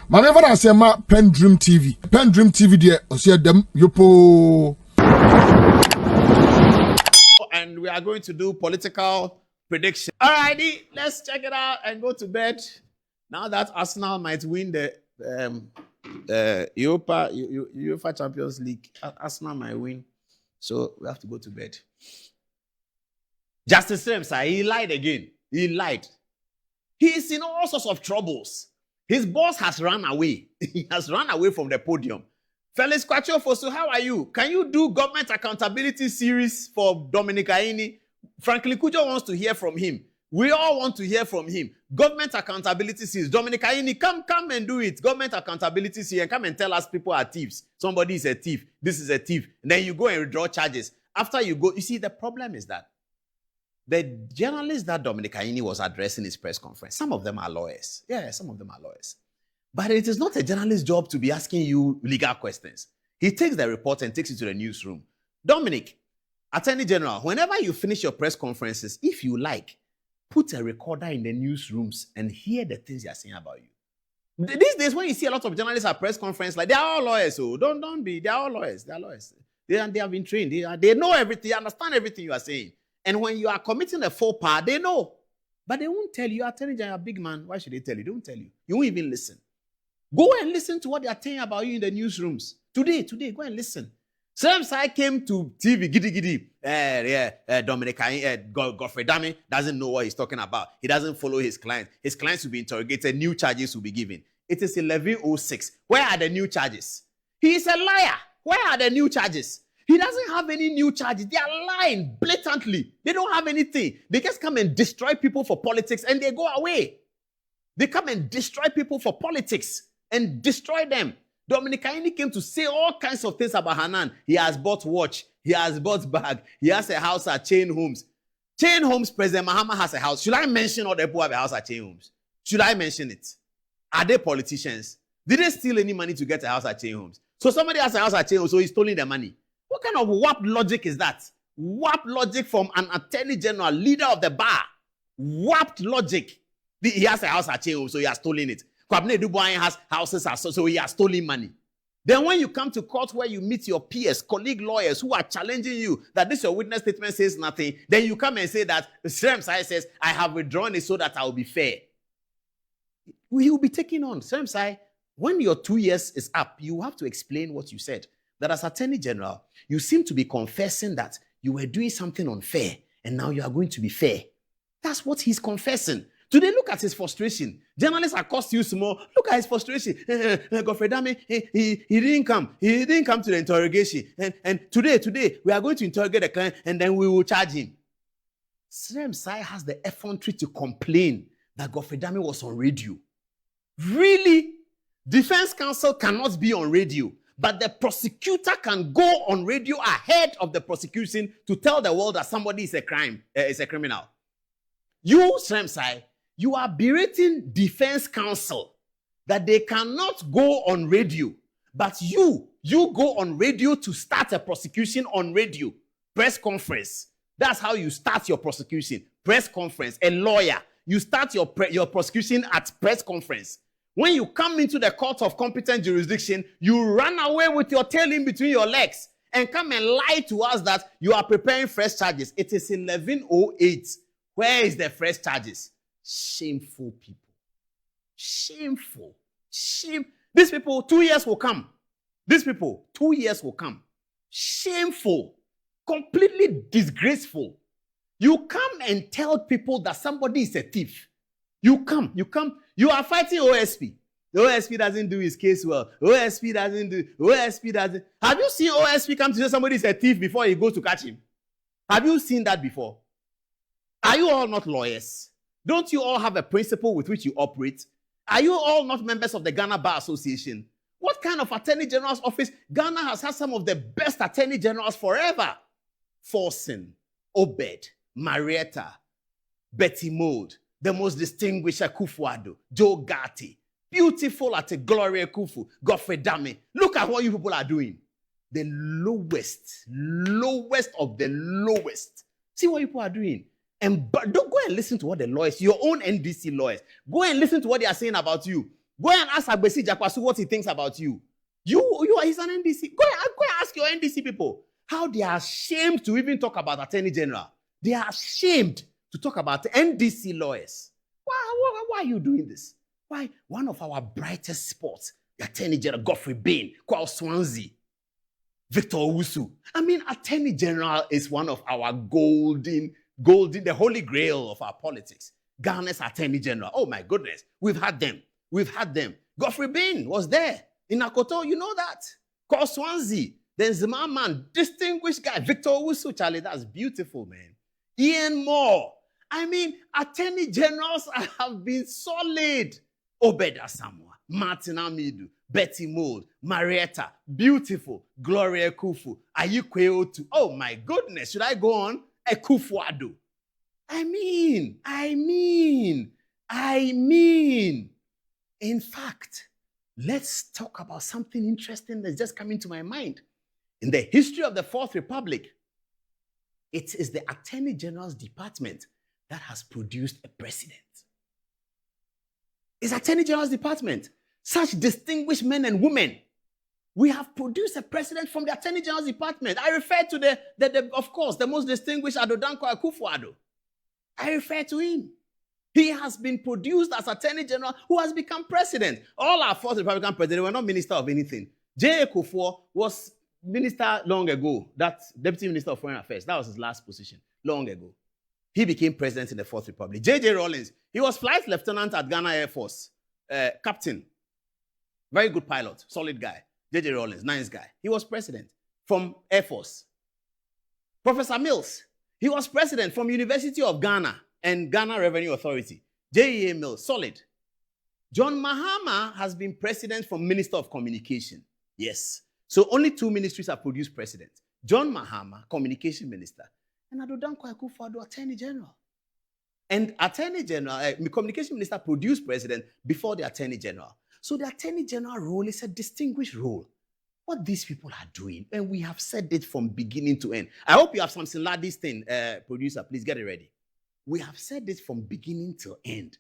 Maneva na sema PENDREAM TV. PENDREAM TV there, osia dem yopo. And we are going to do political prediction. Alrighty, let's check it out and go to bed. Now that Arsenal might win the UEFA Champions League, Arsenal might win, so we have to go to bed. Justice Remsa, he lied again. He lied. He is in all sorts of troubles. His boss has run away. He has run away from the podium. Felix, Kwakye, Ofosu, how are you? Can you do government accountability series for Dominic Ayine? Frankly, Kujo wants to hear from him. We all want to hear from him. Government accountability series. Dominic Ayine, come and do it. Government accountability series, and come and tell us people are thieves. Somebody is a thief. This is a thief. And then you go and withdraw charges. After you go, you see, the problem is that the journalists that Dominic Ayine was addressing his press conference, some of them are lawyers. Yeah, some of them are lawyers. But it is not a journalist's job to be asking you legal questions. He takes the report and takes it to the newsroom. Dominic, Attorney General, whenever you finish your press conferences, if you like, put a recorder in the newsrooms and hear the things they are saying about you. These days, when you see a lot of journalists at press conference, like, they are all lawyers, so don't be, they are all lawyers. They are lawyers. They have been trained. They know everything, they understand everything you are saying. And when you are committing a faux pas, they know. But they won't tell you. Attorney General, a big man. Why should they tell you? They won't tell you. You won't even listen. Go and listen to what they are saying about you in the newsrooms. Today, go and listen. Sometimes I came to TV, giddy. Dominic, Godfrey Dami doesn't know what he's talking about. He doesn't follow his clients. His clients will be interrogated. New charges will be given. It is 11:06. Where are the new charges? He is a liar. Where are the new charges? He doesn't have any new charges. They are lying blatantly. They don't have anything. They just come and destroy people for politics and they go away. They come and destroy people for politics and destroy them. Dominic Ayine came to say all kinds of things about Hanan. He has bought watch. He has bought bag. He has a house at Chain Homes. Chain Homes, President Mahama has a house. Should I mention all the people have a house at Chain Homes? Should I mention it? Are they politicians? Did they steal any money to get a house at Chain Homes? So somebody has a house at Chain Homes, so he's stealing the money. What kind of warped logic is that? Warped logic from an attorney general, leader of the bar. Warped logic. He has a house at Chain Homes, so he has stolen it. Kwabene Dubois has houses, so he has stolen money. Then when you come to court where you meet your peers, colleague lawyers who are challenging you that this your witness statement says nothing, then you come and say that Sremsai says, I have withdrawn it so that I will be fair. He will be taken on. Sremsai, when your 2 years is up, you have to explain what you said. That as Attorney General, you seem to be confessing that you were doing something unfair and now you are going to be fair. That's what he's confessing. Today, look at his frustration. Journalists accost you small. Look at his frustration. Godfrey Dami, he didn't come. He didn't come to the interrogation. And today, we are going to interrogate the client and then we will charge him. Sremsai has the effrontery to complain that Godfrey Dami was on radio. Really? Defense counsel cannot be on radio. But the prosecutor can go on radio ahead of the prosecution to tell the world that somebody is a criminal. You, Sremsai, you are berating defense counsel that they cannot go on radio. But you go on radio to start a prosecution on radio. Press conference. That's how you start your prosecution. Press conference. A lawyer. You start your prosecution at press conference. When you come into the court of competent jurisdiction, you run away with your tail in between your legs and come and lie to us that you are preparing fresh charges. It is 11:08. Where is the fresh charges? Shameful people. Shameful. Shame. These people, 2 years will come. These people, 2 years will come. Shameful. Completely disgraceful. You come and tell people that somebody is a thief. You come. You are fighting OSP. The OSP doesn't do his case well. OSP doesn't. Have you seen OSP come to say somebody is a thief before he goes to catch him? Have you seen that before? Are you all not lawyers? Don't you all have a principle with which you operate? Are you all not members of the Ghana Bar Association? What kind of Attorney General's office? Ghana has had some of the best Attorney Generals forever. Forson, Obed, Marietta, Betty Mould, the most distinguished Akufo-Addo, Joe Gatti, beautiful at a Gloria Kufu, Godfrey Dami. Look at what you people are doing. The lowest of the lowest. See what you people are doing. And don't go and listen to what the lawyers, your own NDC lawyers, go and listen to what they are saying about you. Go and ask Agbesi Jakwasu what he thinks about you. You are he's an NDC. Go and ask your NDC people how they are ashamed to even talk about Attorney General. They are ashamed to talk about NDC lawyers. Why are you doing this? Why? One of our brightest spots, the Attorney General Godfrey Bain, Kwakye Swansea, Victor Owusu. I mean, Attorney General is one of our golden, the holy grail of our politics. Ghana's Attorney General. Oh my goodness. We've had them. Godfrey Bain was there in Akoto. You know that. Kwakye Swansea. Then Zimmerman, distinguished guy. Victor Owusu, Charlie, that's beautiful, man. Ian Moore. I mean, Attorney Generals have been solid. Obeda Samoa, Martin Amidu, Betty Mould, Marietta, beautiful, Gloria Kufu, Ayikwe Otu. Oh my goodness, should I go on? Ekufuado. I mean. In fact, let's talk about something interesting that's just coming to my mind. In the history of the Fourth Republic, it is the Attorney General's Department that has produced a president. It's Attorney General's Department. Such distinguished men and women. We have produced a president from the Attorney General's Department. I refer to of course, the most distinguished Adodanko Akufo-Addo. I refer to him. He has been produced as Attorney General who has become president. All our Fourth Republican presidents were not minister of anything. J. Kufuor was minister long ago. That's Deputy Minister of Foreign Affairs. That was his last position long ago. He became president in the Fourth Republic. J.J. Rawlings, he was flight lieutenant at Ghana Air Force. Captain. Very good pilot. Solid guy. J.J. Rawlings, nice guy. He was president from Air Force. Professor Mills, he was president from University of Ghana and Ghana Revenue Authority. J.E.A. Mills, solid. John Mahama has been president from Minister of Communication. Yes. So only two ministries have produced presidents. John Mahama, Communication Minister, and Adodanko Akufo-Addo, Attorney General. And Attorney General, Communication Minister produced president before the Attorney General. So the Attorney General role is a distinguished role. What these people are doing, and we have said it from beginning to end. I hope you have something like this thing, producer, please get it ready. We have said it from beginning to end,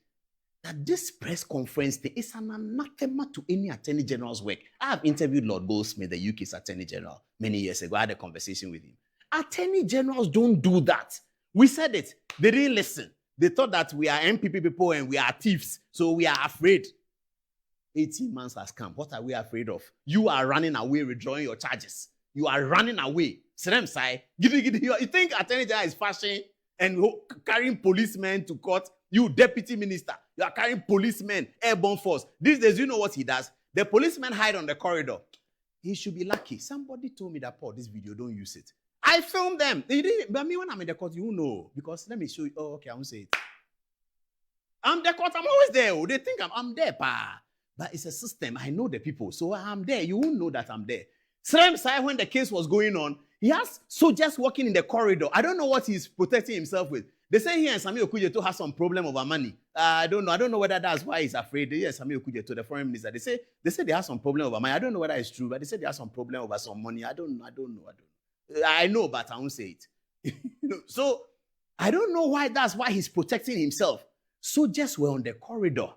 that this press conference thing is an anathema to any Attorney General's work. I have interviewed Lord Goldsmith, the UK's Attorney General, many years ago. I had a conversation with him. Attorney Generals don't do that. We said it. They didn't listen. They thought that we are MPP people and we are thieves, so we are afraid. 18 months has come. What are we afraid of? You are running away, withdrawing your charges. You are running away. You think Attorney General is fashion and carrying policemen to court? You deputy minister, you are carrying policemen, airborne force. These days, you know what he does? The policemen hide on the corridor. He should be lucky. Somebody told me that, Paul, this video, don't use it. I filmed them. They didn't, but me, when I'm in the court, you know. Because let me show you. Oh, okay, I won't say it. I'm the court. I'm always there. They think I'm there, pa. But it's a system. I know the people. So I'm there. You won't know that I'm there. Same side when the case was going on, he has soldiers walking in the corridor. I don't know what he's protecting himself with. They say he and Samuel Okudzeto has some problem over money. I don't know. I don't know whether that's why he's afraid. Yes, Samuel Okudzeto, the foreign minister. They say they have some problem over money. I don't know whether it's true, but they say they have some problem over some money. I don't know. I know, but I won't say it. So I don't know why that's why he's protecting himself. Soldiers were on the corridor.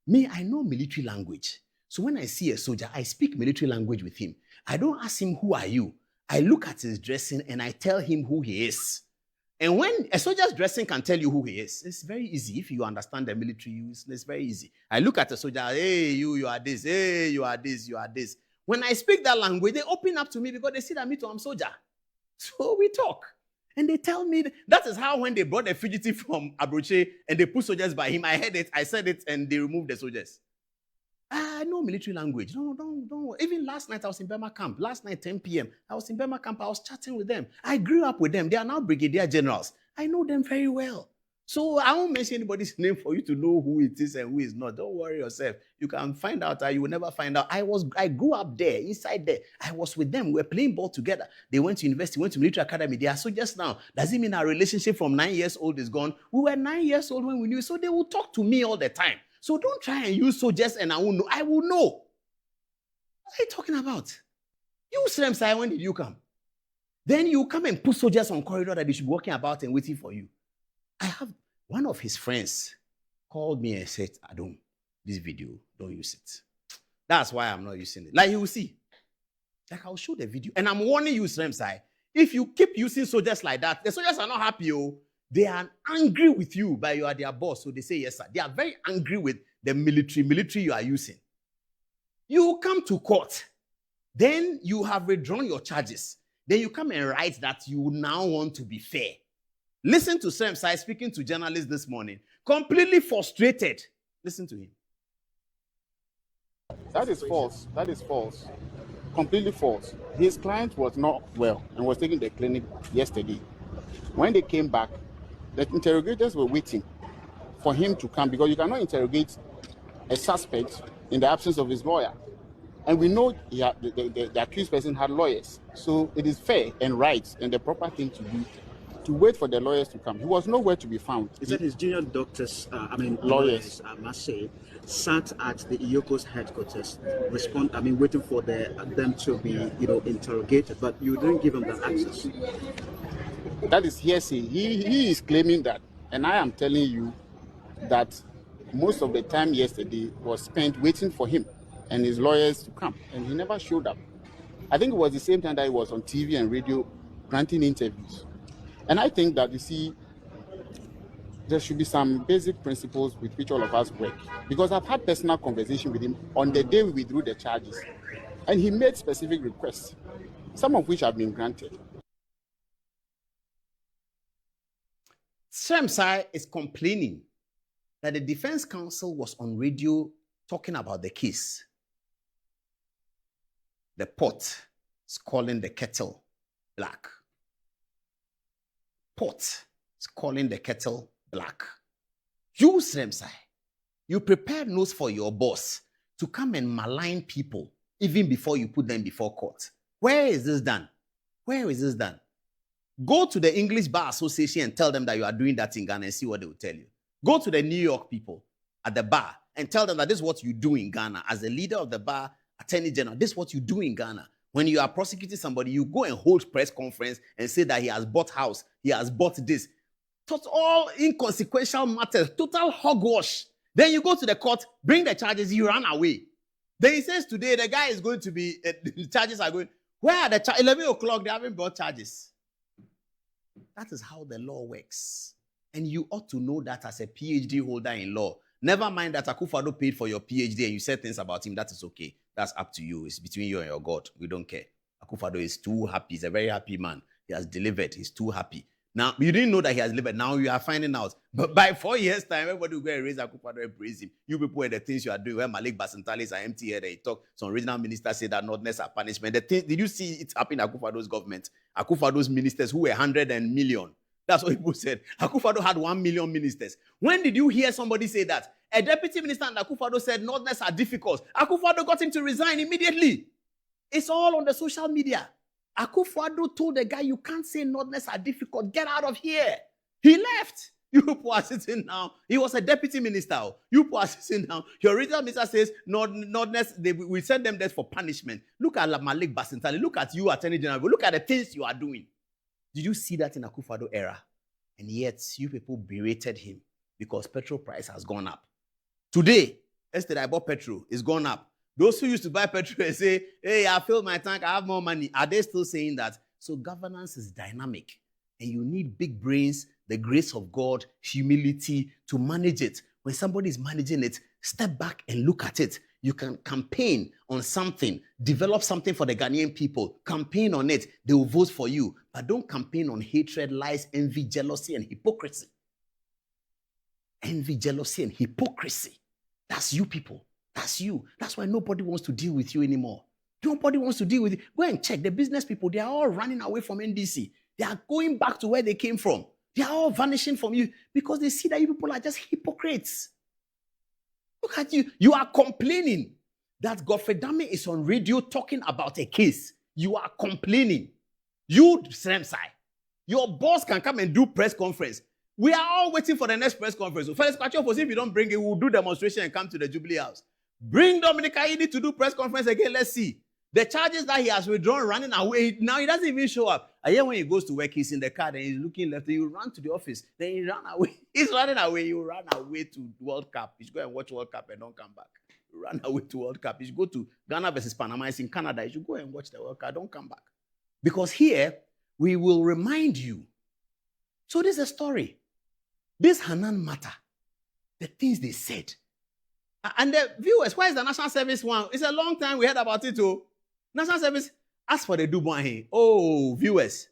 Me, I know military language. So when I see a soldier, I speak military language with him. I don't ask him, who are you? I look at his dressing and I tell him who he is. And when a soldier's dressing can tell you who he is, it's very easy. If you understand the military use, it's very easy. I look at a soldier, hey, you are this, hey, you are this, you are this. When I speak that language, they open up to me because they see that me too, I'm soldier. So we talk. And they tell me, that is how when they brought a fugitive from Otchere and they put soldiers by him, I heard it, I said it, and they removed the soldiers. I know military language. No, don't. Even last night, I was in Burma camp. Last night, 10 p.m., I was in Burma camp. I was chatting with them. I grew up with them. They are now brigadier generals. I know them very well. So I won't mention anybody's name for you to know who it is and who is not. Don't worry yourself. You can find out. You will never find out. I grew up there, inside there. I was with them. We were playing ball together. They went to university, went to military academy. They are soldiers now. Does it mean our relationship from 9 years old is gone? We were 9 years old when we knew. So they will talk to me all the time. So don't try and use soldiers and I won't know. I will know. What are you talking about? You Srem Sai, when did you come? Then you come and put soldiers on corridor that they should be walking about and waiting for you. I have one of his friends called me and said, Adom, this video, don't use it. That's why I'm not using it. Like you will see. Like I'll show the video. And I'm warning you, Sremsai, if you keep using soldiers like that, the soldiers are not happy. Oh. They are angry with you, but you are their boss. So they say, yes, sir. They are very angry with the military you are using. You come to court. Then you have withdrawn your charges. Then you come and write that you now want to be fair. Listen to Sremsai speaking to journalists this morning. Completely frustrated. Listen to him. That is false. That is false. Completely false. His client was not well and was taking the clinic yesterday. When they came back, the interrogators were waiting for him to come because you cannot interrogate a suspect in the absence of his lawyer. And we know the accused person had lawyers. So it is fair and right and the proper thing to do to wait for the lawyers to come. He was nowhere to be found. He said his junior doctors, lawyers, I must say, sat at the Iyoko's headquarters, waiting for them to be, interrogated. But you didn't give them that access. That is hearsay. He is claiming that, and I am telling you that most of the time yesterday was spent waiting for him and his lawyers to come, and he never showed up. I think it was the same time that he was on TV and radio granting interviews. And I think that, you see, there should be some basic principles with which all of us work. Because I've had personal conversation with him on the day we withdrew the charges. And he made specific requests, some of which have been granted. Sremsai is complaining that the defense counsel was on radio talking about the case. The pot is calling the kettle black. Pot is calling the kettle black. You, Sremsai, you prepared notes for your boss to come and malign people even before you put them before court. Where is this done? Where is this done? Go to the English Bar Association and tell them that you are doing that in Ghana and see what they will tell you. Go to the New York people at the bar and tell them that this is what you do in Ghana. As the leader of the bar, Attorney General, this is what you do in Ghana. When you are prosecuting somebody, you go and hold press conference and say that he has bought house, he has bought this. All inconsequential matters, total hogwash. Then you go to the court, bring the charges, you run away. Then he says today the guy is going to be, the charges are going, where are the charges? 11 o'clock, they haven't brought charges. That is how the law works. And you ought to know that as a PhD holder in law. Never mind that Akufo-Addo paid for your PhD and you said things about him. That is okay. That's up to you. It's between you and your God. We don't care. Akufo-Addo is too happy. He's a very happy man. He has delivered. He's too happy. Now, you didn't know that he has delivered. Now you are finding out. But by 4 years' time, everybody will go and raise Akufo-Addo and praise him. You people and the things you are doing. Where Malik Basantale is an empty head and he talk. Some regional ministers say that notness are punishment. Did you see it happen in Akufo-Addo's government? Akufo-Addo's ministers who were 100 million. That's what people said. Akufo-Addo had 1 million ministers. When did you hear somebody say that? A deputy minister and Akufo-Addo said notness are difficult. Akufo-Addo got him to resign immediately. It's all on the social media. Akufo-Addo told the guy, you can't say notness are difficult. Get out of here. He left. You people are sitting now. He was a deputy minister. You people are sitting now. Your original minister says notness, we send them there for punishment. Look at Malik Basantale. Look at you, Attorney General. Look at the things you are doing. Did you see that in Akufo-Addo era? And yet, you people berated him because petrol price has gone up. Today, yesterday I bought petrol. It's gone up. Those who used to buy petrol and say, hey, I filled my tank, I have more money. Are they still saying that? So governance is dynamic. And you need big brains, the grace of God, humility to manage it. When somebody is managing it, step back and look at it. You can campaign on something, develop something for the Ghanaian people, campaign on it, they will vote for you. But don't campaign on hatred, lies, envy, jealousy, and hypocrisy. Envy, jealousy, and hypocrisy. That's you people. That's you. That's why nobody wants to deal with you anymore. Nobody wants to deal with you. Go and check the business people. They are all running away from NDC. They are going back to where they came from. They are all vanishing from you because they see that you people are just hypocrites. Look at you. You are complaining that Godfrey Dame is on radio talking about a case. You are complaining. You, Sremsai, your boss can come and do press conference. We are all waiting for the next press conference. So Felix, if you don't bring it, we'll do demonstration and come to the Jubilee House. Bring Dominic Ayine to do press conference again. Let's see. The charges that he has withdrawn, running away, now he doesn't even show up. I hear when he goes to work, he's in the car, then he's looking left, then you run to the office, then he run away. He's running away. You run away to World Cup. You should go and watch World Cup and don't come back. You run away to World Cup. You should go to Ghana versus Panama. It's in Canada. You should go and watch the World Cup. Don't come back. Because here, we will remind you. So this is a story. This Hanan matter, the things they said. And the viewers, why is the National Service one? It's a long time we heard about it too. National Service, as for the Dubois here. Oh, viewers,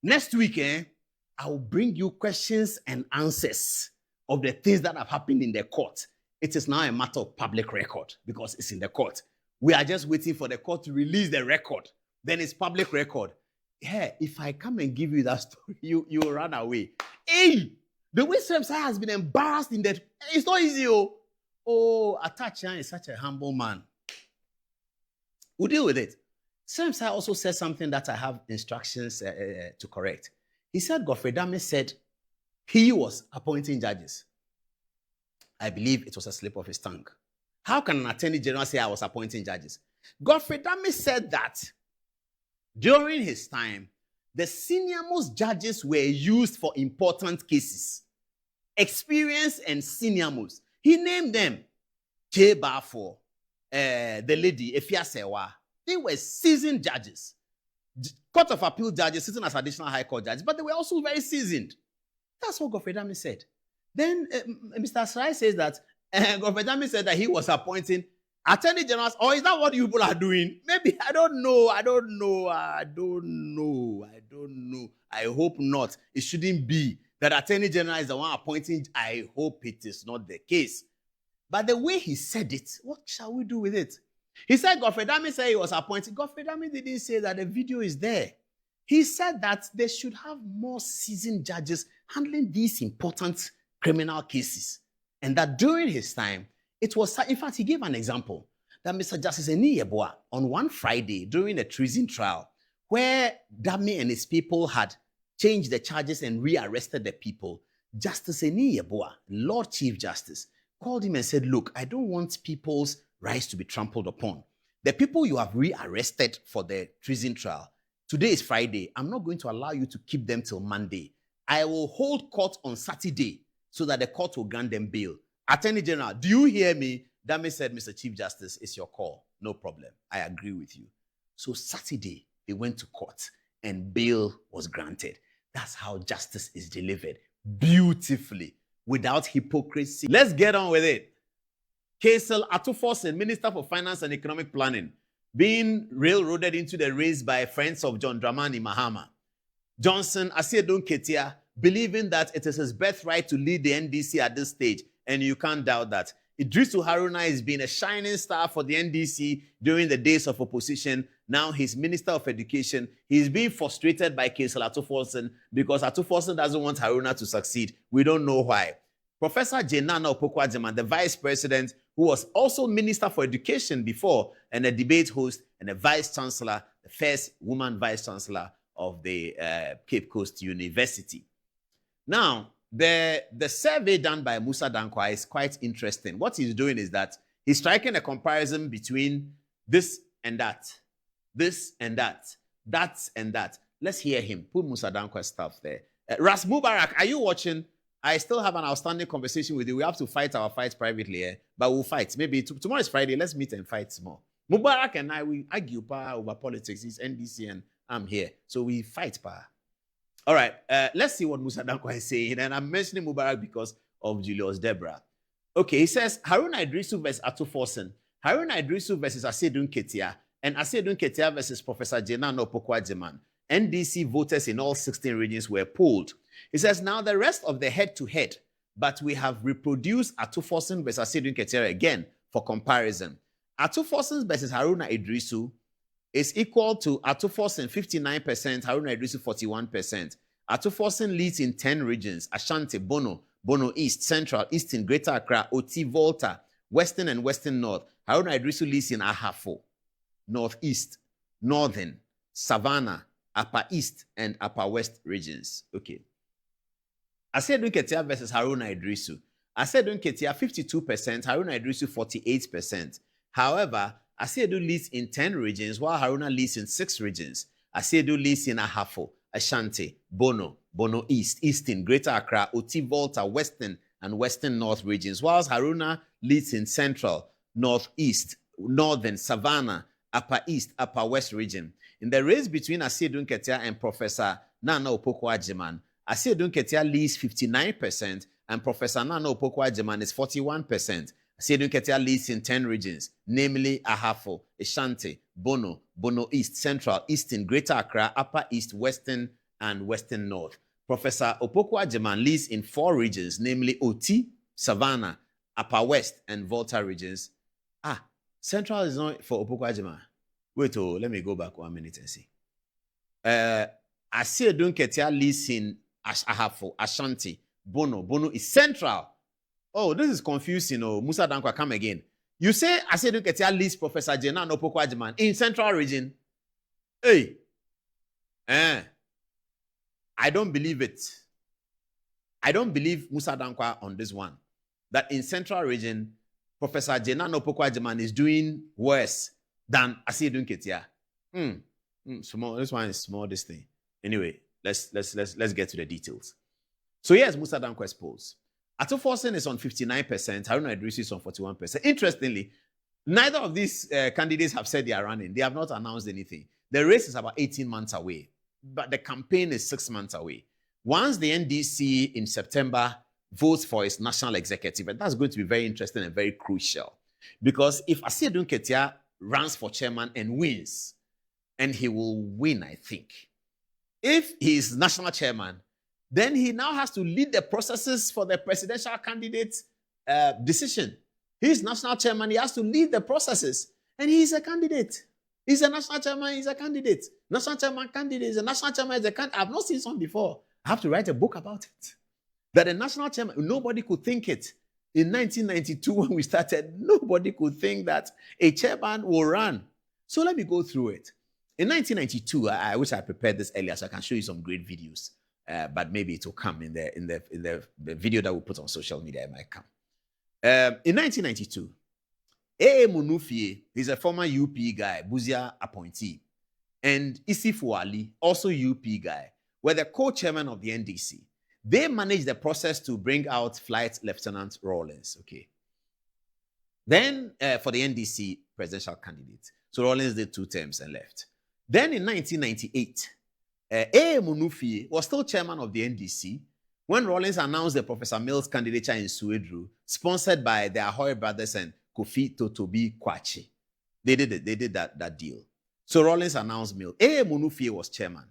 next week, I will bring you questions and answers of the things that have happened in the court. It is now a matter of public record because it's in the court. We are just waiting for the court to release the record. Then it's public record. Yeah, if I come and give you that story, you will run away. Hey, the way Semsai has been embarrassed in that, it's not easy. Oh, Otchere is such a humble man. We'll deal with it. Semsai also said something that I have instructions to correct. He said Godfrey Dame said he was appointing judges. I believe it was a slip of his tongue. How can an attorney general say I was appointing judges? Godfrey Dame said that during his time, the senior-most judges were used for important cases. Experience and senior-most. He named them J. Barfor, the lady, Efia Sewa. They were seasoned judges. Court of Appeal judges sitting as additional high court judges, but they were also very seasoned. That's what Godfrey Dame said. Then Mr. Asrai says that Godfrey Dame said that he was appointing attorney generals, or is that what you people are doing? Maybe, I don't know. I hope not. It shouldn't be that attorney general is the one appointing. I hope it is not the case. But the way he said it, what shall we do with it? He said Godfrey Dame said he was appointed. Godfrey Dame didn't say that the video is there. He said that they should have more seasoned judges handling these important criminal cases. And that during his time, it was, in fact, he gave an example that Mr. Justice Eni Yeboah on one Friday during a treason trial where Dame and his people had changed the charges and rearrested the people, Justice Eni Yeboah, Lord Chief Justice, called him and said, look, I don't want people's rights to be trampled upon. The people you have rearrested for the treason trial, today is Friday. I'm not going to allow you to keep them till Monday. I will hold court on Saturday so that the court will grant them bail. Attorney General, do you hear me? Dame said, Mr. Chief Justice, it's your call. No problem. I agree with you. So Saturday, they went to court and bail was granted. That's how justice is delivered. Beautifully, without hypocrisy. Let's get on with it. Kaisel Atuforsen, Minister for Finance and Economic Planning, being railroaded into the race by friends of John Dramani Mahama. Johnson Asiedun Ketia, believing that it is his birthright to lead the NDC at this stage, and you can't doubt that. Idrisu Haruna has been a shining star for the NDC during the days of opposition. Now he's Minister of Education. He's being frustrated by Kaisel Atuforsen because Atuforsen doesn't want Haruna to succeed. We don't know why. Professor Jenana Opokwajeman, the Vice President, who was also Minister for Education before, and a debate host and a Vice Chancellor, the first woman Vice Chancellor of the Cape Coast University. Now, the survey done by Musa Dankwa is quite interesting. What he's doing is that he's striking a comparison between this and that, that and that. Let's hear him. Put Musa Dankwa's stuff there. Ras Mubarak, are you watching? I still have an outstanding conversation with you. We have to fight our fights privately, but we'll fight. Maybe tomorrow is Friday. Let's meet and fight more. Mubarak and I, we argue over politics. He's NDC and I'm here. So we fight, pa. All right, let's see what Musa Dankwa is saying. And I'm mentioning Mubarak because of Julius Debra. Okay, he says, Haruna Idrisu versus Atuforsen. Haruna Idrisu versus Asiedun Ketia. And Asiedun Ketia versus Professor Jenana Opokwajeman. NDC voters in all 16 regions were polled. He says, now the rest of the head-to-head, but we have reproduced Atuforsen versus Asiedun Ketia again for comparison. Atuforsen versus Haruna Idrisu is equal to Atuforsen 59%, Haruna Idrisu 41%. Atuforsen leads in 10 regions: Ashanti, Bono East, Central, Eastern, Greater Accra, Oti, Volta, Western and Western North. Haruna Idrisu leads in Ahafo, Northeast, Northern, Savannah, Upper East, and Upper West regions. Okay. Asiedun Ketia versus Haruna Idrisu. Asiedun Ketia 52%, Haruna Idrisu 48%. However, Asiedu leads in 10 regions, while Haruna leads in 6 regions. Asiedu leads in Ahafo, Ashanti, Bono, Bono East, Eastern, Greater Accra, Oti, Volta, Western, and Western North regions, whilst Haruna leads in Central, Northeast, Northern, Savannah, Upper East, Upper West region. In the race between Asiedu Nketia and Professor Nana Opoku-Agyeman, Asiedu Nketia leads 59%, and Professor Nana Opoku-Agyeman is 41%. Asiedu Nketia leads in 10 regions, namely Ahafo, Ashanti, Bono, Bono East, Central, Eastern, Greater Accra, Upper East, Western, and Western North. Professor Opoku-Agyeman leads in 4 regions, namely Oti, Savannah, Upper West, and Volta regions. Central is not for Opoku-Agyeman. Wait, let me go back 1 minute and see. Asiedu Nketia leads in Ahafo, Ashanti, Bono. Bono is Central. Oh, this is confusing. Oh, Musa Dankwa, come again. You say Asiedu Nketia leads Professor Jenan Opoku-Agyeman in Central region. Hey. I don't believe it. I don't believe Musa Dankwa on this one. That in Central region, Professor Jenan Opoku-Agyeman is doing worse than Asiedu Nketia. Small. This one is small, this thing. Anyway, let's get to the details. So here's Musa Dankwa's polls. Atoforsen is on 59%. Haruna Idris is on 41%. Interestingly, neither of these candidates have said they are running. They have not announced anything. The race is about 18 months away, but the campaign is 6 months away. Once the NDC in September votes for its national executive, and that's going to be very interesting and very crucial, because if Asiedu Nketia runs for chairman and wins, and he will win, I think. If he is national chairman, then he now has to lead the processes for the presidential candidate's decision. He's national chairman, he has to lead the processes, and he's a candidate. He's a national chairman, he's a candidate. National chairman candidate is a national chairman, is a candidate. I've not seen this one before. I have to write a book about it. That a national chairman, nobody could think it. In 1992, when we started, nobody could think that a chairman will run. So let me go through it. In 1992, I wish I prepared this earlier so I can show you some great videos. But maybe it will come in the video that we put on social media. It might come. In 1992, A.A. Munufie, he's a former UP guy, Buzia appointee, and Isifu Ali, also UP guy, were the co-chairman of the NDC. They managed the process to bring out Flight Lieutenant Rawlings. Okay. Then for the NDC presidential candidate, so Rawlings did 2 terms and left. Then in 1998. A.A. Munufie was still chairman of the NDC when Rawlings announced the Professor Mills candidature in Suedru, sponsored by the Ahoy brothers and Kofi Totobi Kwakye. They did that deal. So Rawlings announced Mills. A.A. Munufie was chairman.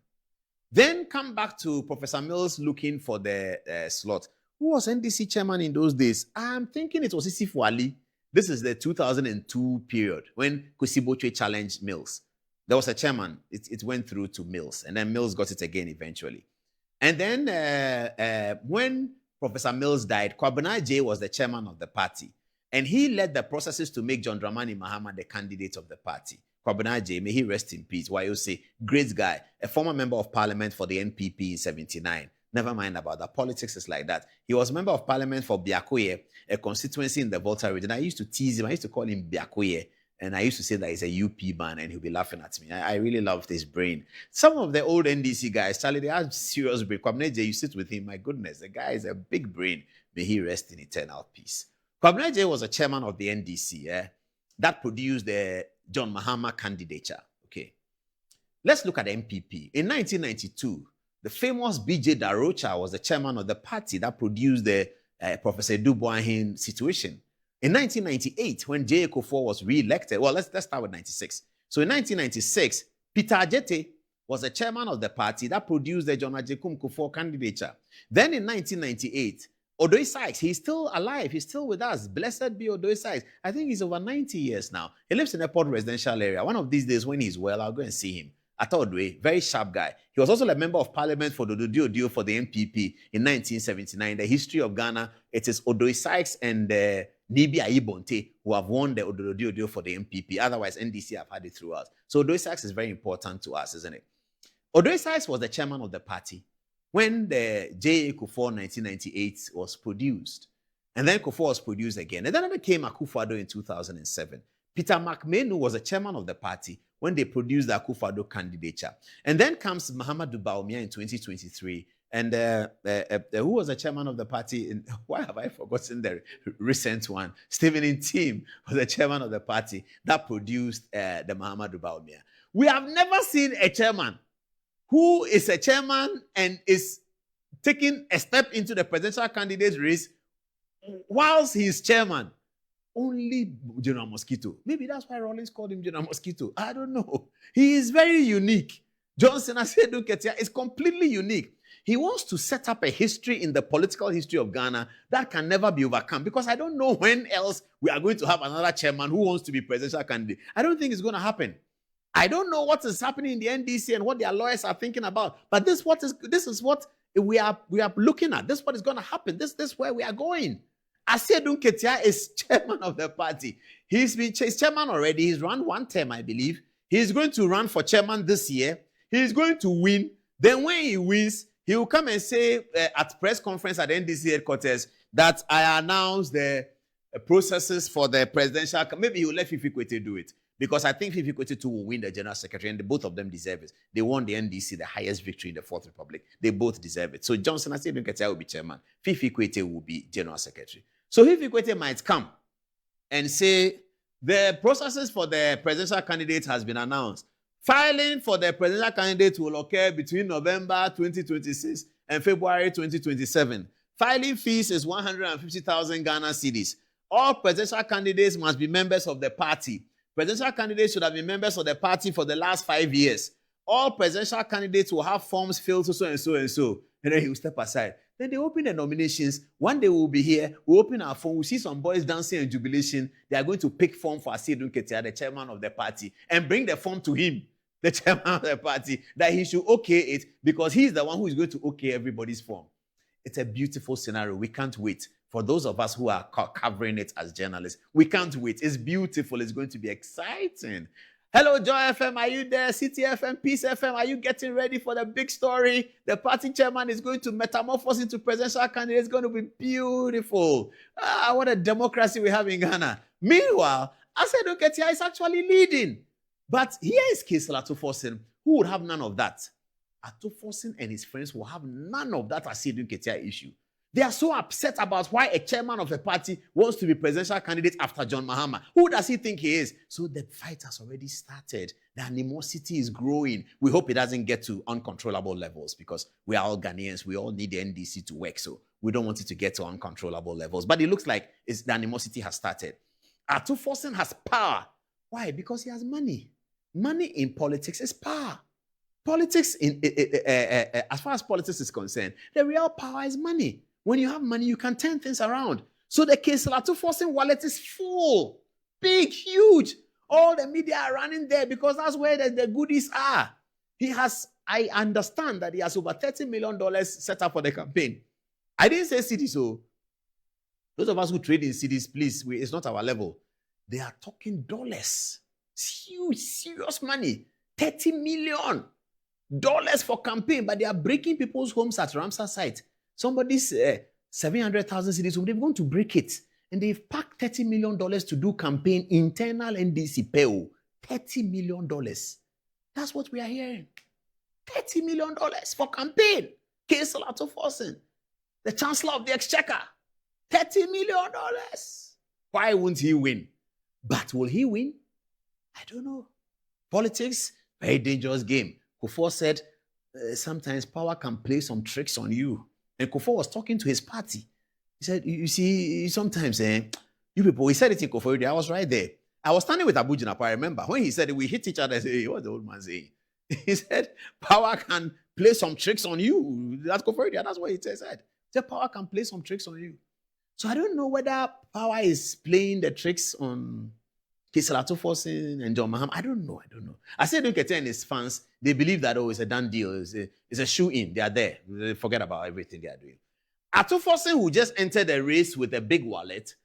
Then come back to Professor Mills looking for the slot. Who was NDC chairman in those days? I'm thinking it was Isifu Ali. This is the 2002 period when Kwesi challenged Mills. There was a chairman. It went through to Mills, and then Mills got it again eventually. And then when Professor Mills died, Kwabena was the chairman of the party, and he led the processes to make John Dramani Mahama the candidate of the party. Kwabena, may he rest in peace. Why you say, great guy, a former member of parliament for the NPP in 79. Never mind about that. Politics is like that. He was member of parliament for Biakoye, a constituency in the Volta region. I used to tease him. I used to call him Biakoye. And I used to say that he's a UP man and he'll be laughing at me. I really loved his brain. Some of the old NDC guys, Charlie, they have serious brain. Kwabena, you sit with him. My goodness, the guy is a big brain. May he rest in eternal peace. Kwabena was a chairman of the NDC. That produced the John Mahama candidature. Okay. Let's look at the MPP. In 1992, the famous BJ Darocha was the chairman of the party that produced the Professor Dubois situation. In 1998, when J.A. Kufuor was re-elected, well, let's start with 96. So in 1996, Peter Ajete was the chairman of the party that produced the John Ajekum Kufuor candidature. Then in 1998, Odoi Sykes, he's still alive. He's still with us. Blessed be Odoi Sykes. I think he's over 90 years now. He lives in a Port residential area. One of these days when he's well, I'll go and see him. Odoi, very sharp guy. He was also a member of parliament for Dodo Dio for the NPP in 1979. The history of Ghana, it is Odoi Sykes and Nibi Ayibonte who have won the Dodo Dio for the NPP. Otherwise, NDC have had it throughout. So Odoi Sykes is very important to us, isn't it? Odoi Sykes was the chairman of the party when the J.A. Kufuor 1998 was produced. And then Kufuor was produced again. And then it came Akufo-Addo in 2007. Peter McMahon was a chairman of the party when they produced the Akufo-Addo candidature. And then comes Mahamudu Bawumia in 2023. And who was the chairman of the party? Why have I forgotten the recent one? Stephen Intim was the chairman of the party that produced the Mahamudu Bawumia. We have never seen a chairman who is a chairman and is taking a step into the presidential candidate race whilst he is chairman. Only General Mosquito. Maybe that's why Rawlings called him General Mosquito. I don't know. He is very unique. Johnson Asiedu Nketia is completely unique. He wants to set up a history in the political history of Ghana that can never be overcome, because I don't know when else we are going to have another chairman who wants to be presidential candidate. I don't think it's going to happen. I don't know what is happening in the NDC and what their lawyers are thinking about, but this is what we are looking at. This is what is going to happen. This is where we are going. Asiedu Nketia is chairman of the party. He's chairman already. He's run one term, I believe. He's going to run for chairman this year. He's going to win. Then when he wins, he will come and say at press conference at the NDC headquarters that I announced the processes for the presidential. Maybe he will let Fifi Kwete do it, because I think Fifi Kwete too will win the general secretary, and both of them deserve it. They won the NDC, the highest victory in the Fourth Republic. They both deserve it. So Johnson Asiedu Nketia will be chairman. Fifi Kwete will be general secretary. So Fifi Kwete might come and say the processes for the presidential candidate has been announced. Filing for the presidential candidate will occur between November 2026 and February 2027. Filing fees is 150,000 Ghana cedis. All presidential candidates must be members of the party. Presidential candidates should have been members of the party for the last 5 years. All presidential candidates will have forms filled so and so and so. And then he will step aside. Then they open the nominations. One day we'll be here. We'll open our phone. We'll see some boys dancing in jubilation. They are going to pick form for Asiedu Nketia, the chairman of the party, and bring the form to him, the chairman of the party, that he should okay it, because he's the one who is going to okay everybody's form. It's a beautiful scenario. We can't wait. For those of us who are covering it as journalists, we can't wait. It's beautiful. It's going to be exciting. Hello, Joy FM. Are you there? City FM, Peace FM. Are you getting ready for the big story? The party chairman is going to metamorphose into presidential candidate. It's going to be beautiful. What a democracy we have in Ghana. Meanwhile, Asiedu Nketia is actually leading. But here is Kesel Atufosin, who would have none of that. Atufosin and his friends will have none of that Asiedu Nketia issue. They are so upset about why a chairman of a party wants to be presidential candidate after John Mahama. Who does he think he is? So the fight has already started. The animosity is growing. We hope it doesn't get to uncontrollable levels, because we are all Ghanaians. We all need the NDC to work. So we don't want it to get to uncontrollable levels. But it looks like the animosity has started. Atufosin has power. Why? Because he has money. Money in politics is power. Politics, as far as politics is concerned, the real power is money. When you have money, you can turn things around. So the Kesel Atufosin wallet is full, big, huge. All the media are running there because that's where the goodies are. I understand that he has over $30 million set up for the campaign. I didn't say cities, so those of us who trade in cities, please, it's not our level. They are talking dollars. It's huge, serious money. $30 million for campaign, but they are breaking people's homes at Ramsar site. Somebody's 700,000 cedis, they're going to break it. And they've packed $30 million to do campaign internal NDC PEO. $30 million. That's what we are hearing. $30 million for campaign. Kesel Atufosin, the Chancellor of the Exchequer. $30 million. Why won't he win? But will he win? I don't know. Politics, very dangerous game. Kufuor said sometimes power can play some tricks on you. And Kufuor was talking to his party. He said, you see, sometimes, you people, he said it in Kufuor, I was right there. I was standing with Abu Jinapa, I remember. When he said it, we hit each other, I said, hey, what's the old man saying? He said, power can play some tricks on you. That's Kufuor, that's what he said. He said, power can play some tricks on you. So I don't know whether power is playing the tricks on Kesel Atufosin and John Mahama. I don't know. Asiedu Nketia and his fans, they believe that, it's a done deal. It's a shoe-in. They are there. They forget about everything they are doing. Atufosin, who just entered the race with a big wallet,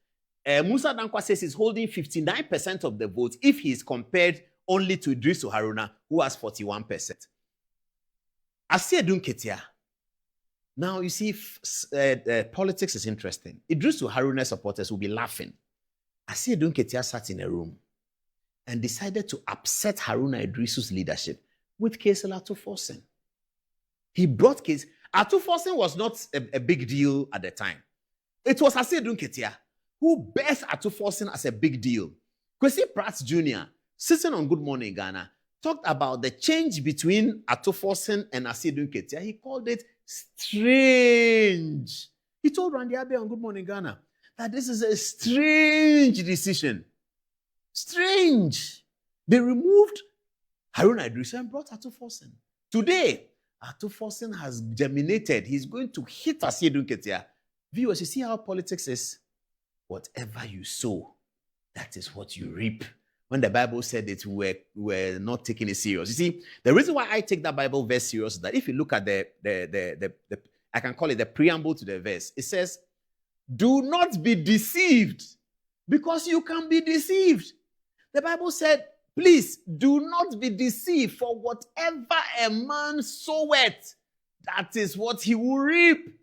Musa Dankwa says he's holding 59% of the votes if he's compared only to Idris Haruna, who has 41%. Asiedu Nketia. Now, you see, politics is interesting. Idris Haruna supporters will be laughing. Asiedu Nketia sat in a room and decided to upset Haruna Idrisu's leadership with Kesel Atuforsen. He brought Kesel. Atuforsen was not a big deal at the time. It was Asedun Ketia who birthed Atuforsen as a big deal. Kwesi Pratt Jr., sitting on Good Morning Ghana, talked about the change between Atuforsen and Asedun Ketia. He called it strange. He told Randy Abe on Good Morning Ghana that this is a strange decision. Strange. They removed Haruna Idrisu and brought Atuforsen. Today, Atuforsen has germinated. He's going to hit Asedun Ketia. Viewers, you see how politics is? Whatever you sow, that is what you reap. When the Bible said it, we're not taking it serious. You see, the reason why I take that Bible verse serious is that if you look at the I can call it the preamble to the verse, it says, do not be deceived, because you can be deceived. The Bible said, please do not be deceived, for whatever a man soweth, that is what he will reap.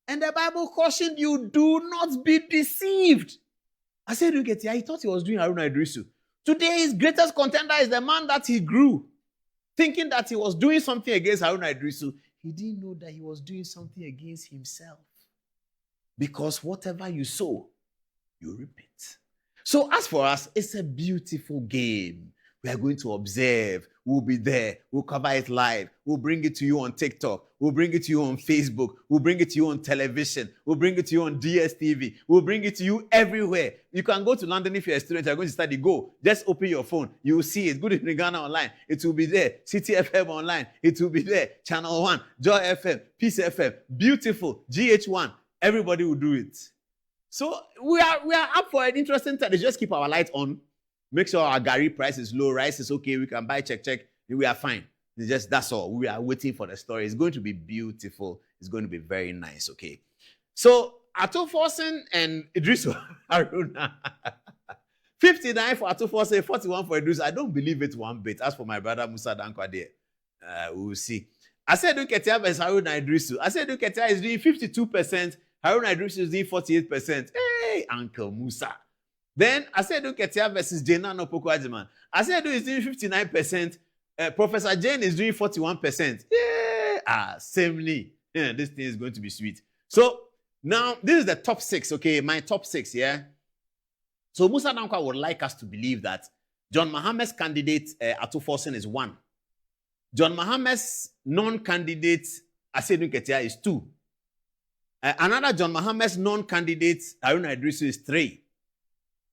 And the Bible cautioned you, do not be deceived. I said, look at it. He thought he was doing Haruna Idrisu. Today, his greatest contender is the man that he grew, thinking that he was doing something against Haruna Idrisu. He didn't know that he was doing something against himself. Because whatever you sow, you reap it. So as for us, it's a beautiful game. We are going to observe. We'll be there. We'll cover it live. We'll bring it to you on TikTok. We'll bring it to you on Facebook. We'll bring it to you on television. We'll bring it to you on DSTV. We'll bring it to you everywhere. You can go to London if you're a student. You're going to study. Go. Just open your phone. You will see it. Good Evening Ghana online. It will be there. City FM online. It will be there. Channel 1, Joy FM, Peace FM, Beautiful, GH1. Everybody will do it. So we are up for an interesting time. Just keep our light on. Make sure our Gary price is low. Rice is okay. We can buy check. We are fine. That's all. We are waiting for the story. It's going to be beautiful. It's going to be very nice. Okay. So Atuforsen and Idrisu Haruna. 59 for Atuforsen, 41 for Idrisu. I don't believe it one bit. As for my brother Musa Dankwa there, we will see. Asedun Ketia versus Haruna Idrisu. Asedun Ketia is doing 52%. Haruna Idrisu is doing 48%. Hey, Uncle Musa. Then Asedun Ketia versus Jena Opoku-Agyeman. Asedun is doing 59%. Professor Jane is doing 41%. Yeah, samely. Yeah, this thing is going to be sweet. So now this is the top 6. Okay, my top 6. Yeah. So Musa Dankwa would like us to believe that John Mahamed's candidate Atuforsen is 1. John Mahamed's non-candidate Asedun Ketia is 2. Another John Mahamed's non-candidate Haruna Idrisu is 3.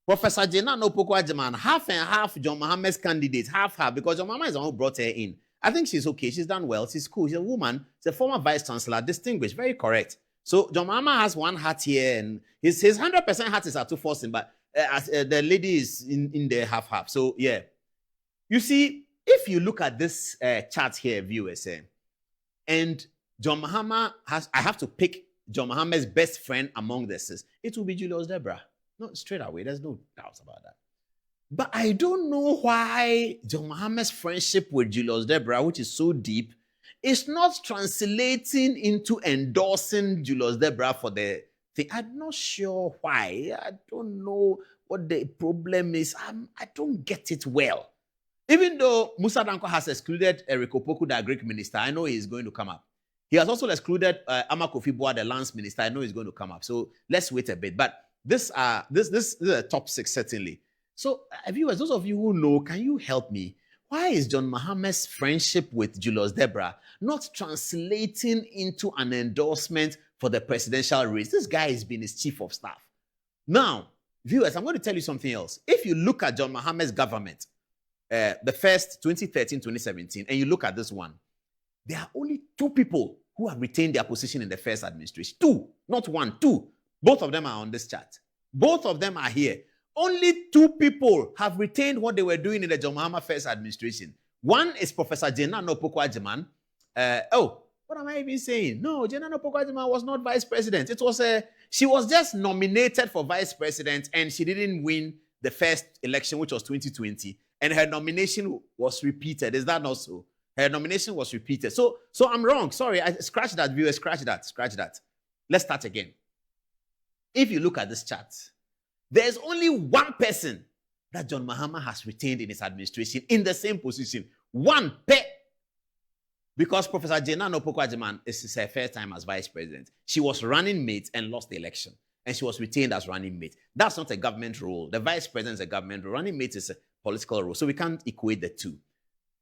Professor Jena Opoku-Agyeman, half and half John Mahamed's candidate, half, because John Mahamed is the one who brought her in. I think she's okay. She's done well. She's cool. She's a woman. She's a former vice chancellor, distinguished, very correct. So John Mahamed has one hat here, and his 100% hat is Atuforsen, but the lady is in the half. So yeah, you see, if you look at this chart here, viewers, and John Mahamed I have to pick John Mahamed's best friend among this. It will be Julius Debra. No, straight away. There's no doubts about that. But I don't know why John Mahamed's friendship with Julius Debra, which is so deep, is not translating into endorsing Julius Debra for the thing. I'm not sure why. I don't know what the problem is. I don't get it well. Even though Musa Dankwa has excluded Eric Opoku, the Greek minister, I know he's going to come up. He has also excluded Ama Kofi-Boa, the lance minister. I know he's going to come up. So let's wait a bit. But this is a top 6, certainly. So, viewers, those of you who know, can you help me? Why is John Mahamed's friendship with Julius Debra not translating into an endorsement for the presidential race? This guy has been his chief of staff. Now, viewers, I'm going to tell you something else. If you look at John Mahamed's government, the first 2013-2017, and you look at this one, there are only 2 people who have retained their position in the first administration. 2, not 1, 2. Both of them are on this chart. Both of them are here. Only 2 people have retained what they were doing in the John Mahama first administration. One is Professor Jena Opoku-Agyeman. What am I even saying? No, Jena Opoku-Agyeman was not vice president. She was just nominated for vice president, and she didn't win the first election, which was 2020. And her nomination was repeated. Is that not so? Her nomination was repeated. So I'm wrong. Sorry, I scratch that, viewer. Scratch that. Let's start again. If you look at this chart, there's only one person that John Mahama has retained in his administration in the same position. One pet. Because Professor Jena Nopokwajiman is her first time as vice president. She was running mate and lost the election. And she was retained as running mate. That's not a government role. The vice president is a government role. Running mate is a political role. So we can't equate the two.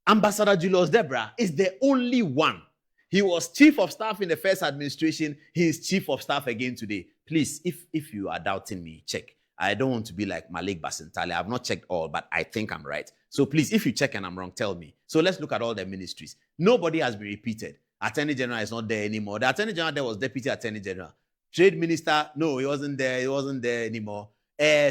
Ambassador Julius Debra is the only one. He was chief of staff in the first administration. He is chief of staff again today. Please, if you are doubting me, check. I don't want to be like Malik Basintale. I've not checked all, but I think I'm right. So please, if you check and I'm wrong, tell me. So let's look at all the ministries. Nobody has been repeated. Attorney General is not there anymore. The Attorney General there was Deputy Attorney General. Trade Minister, no, he wasn't there. He wasn't there anymore.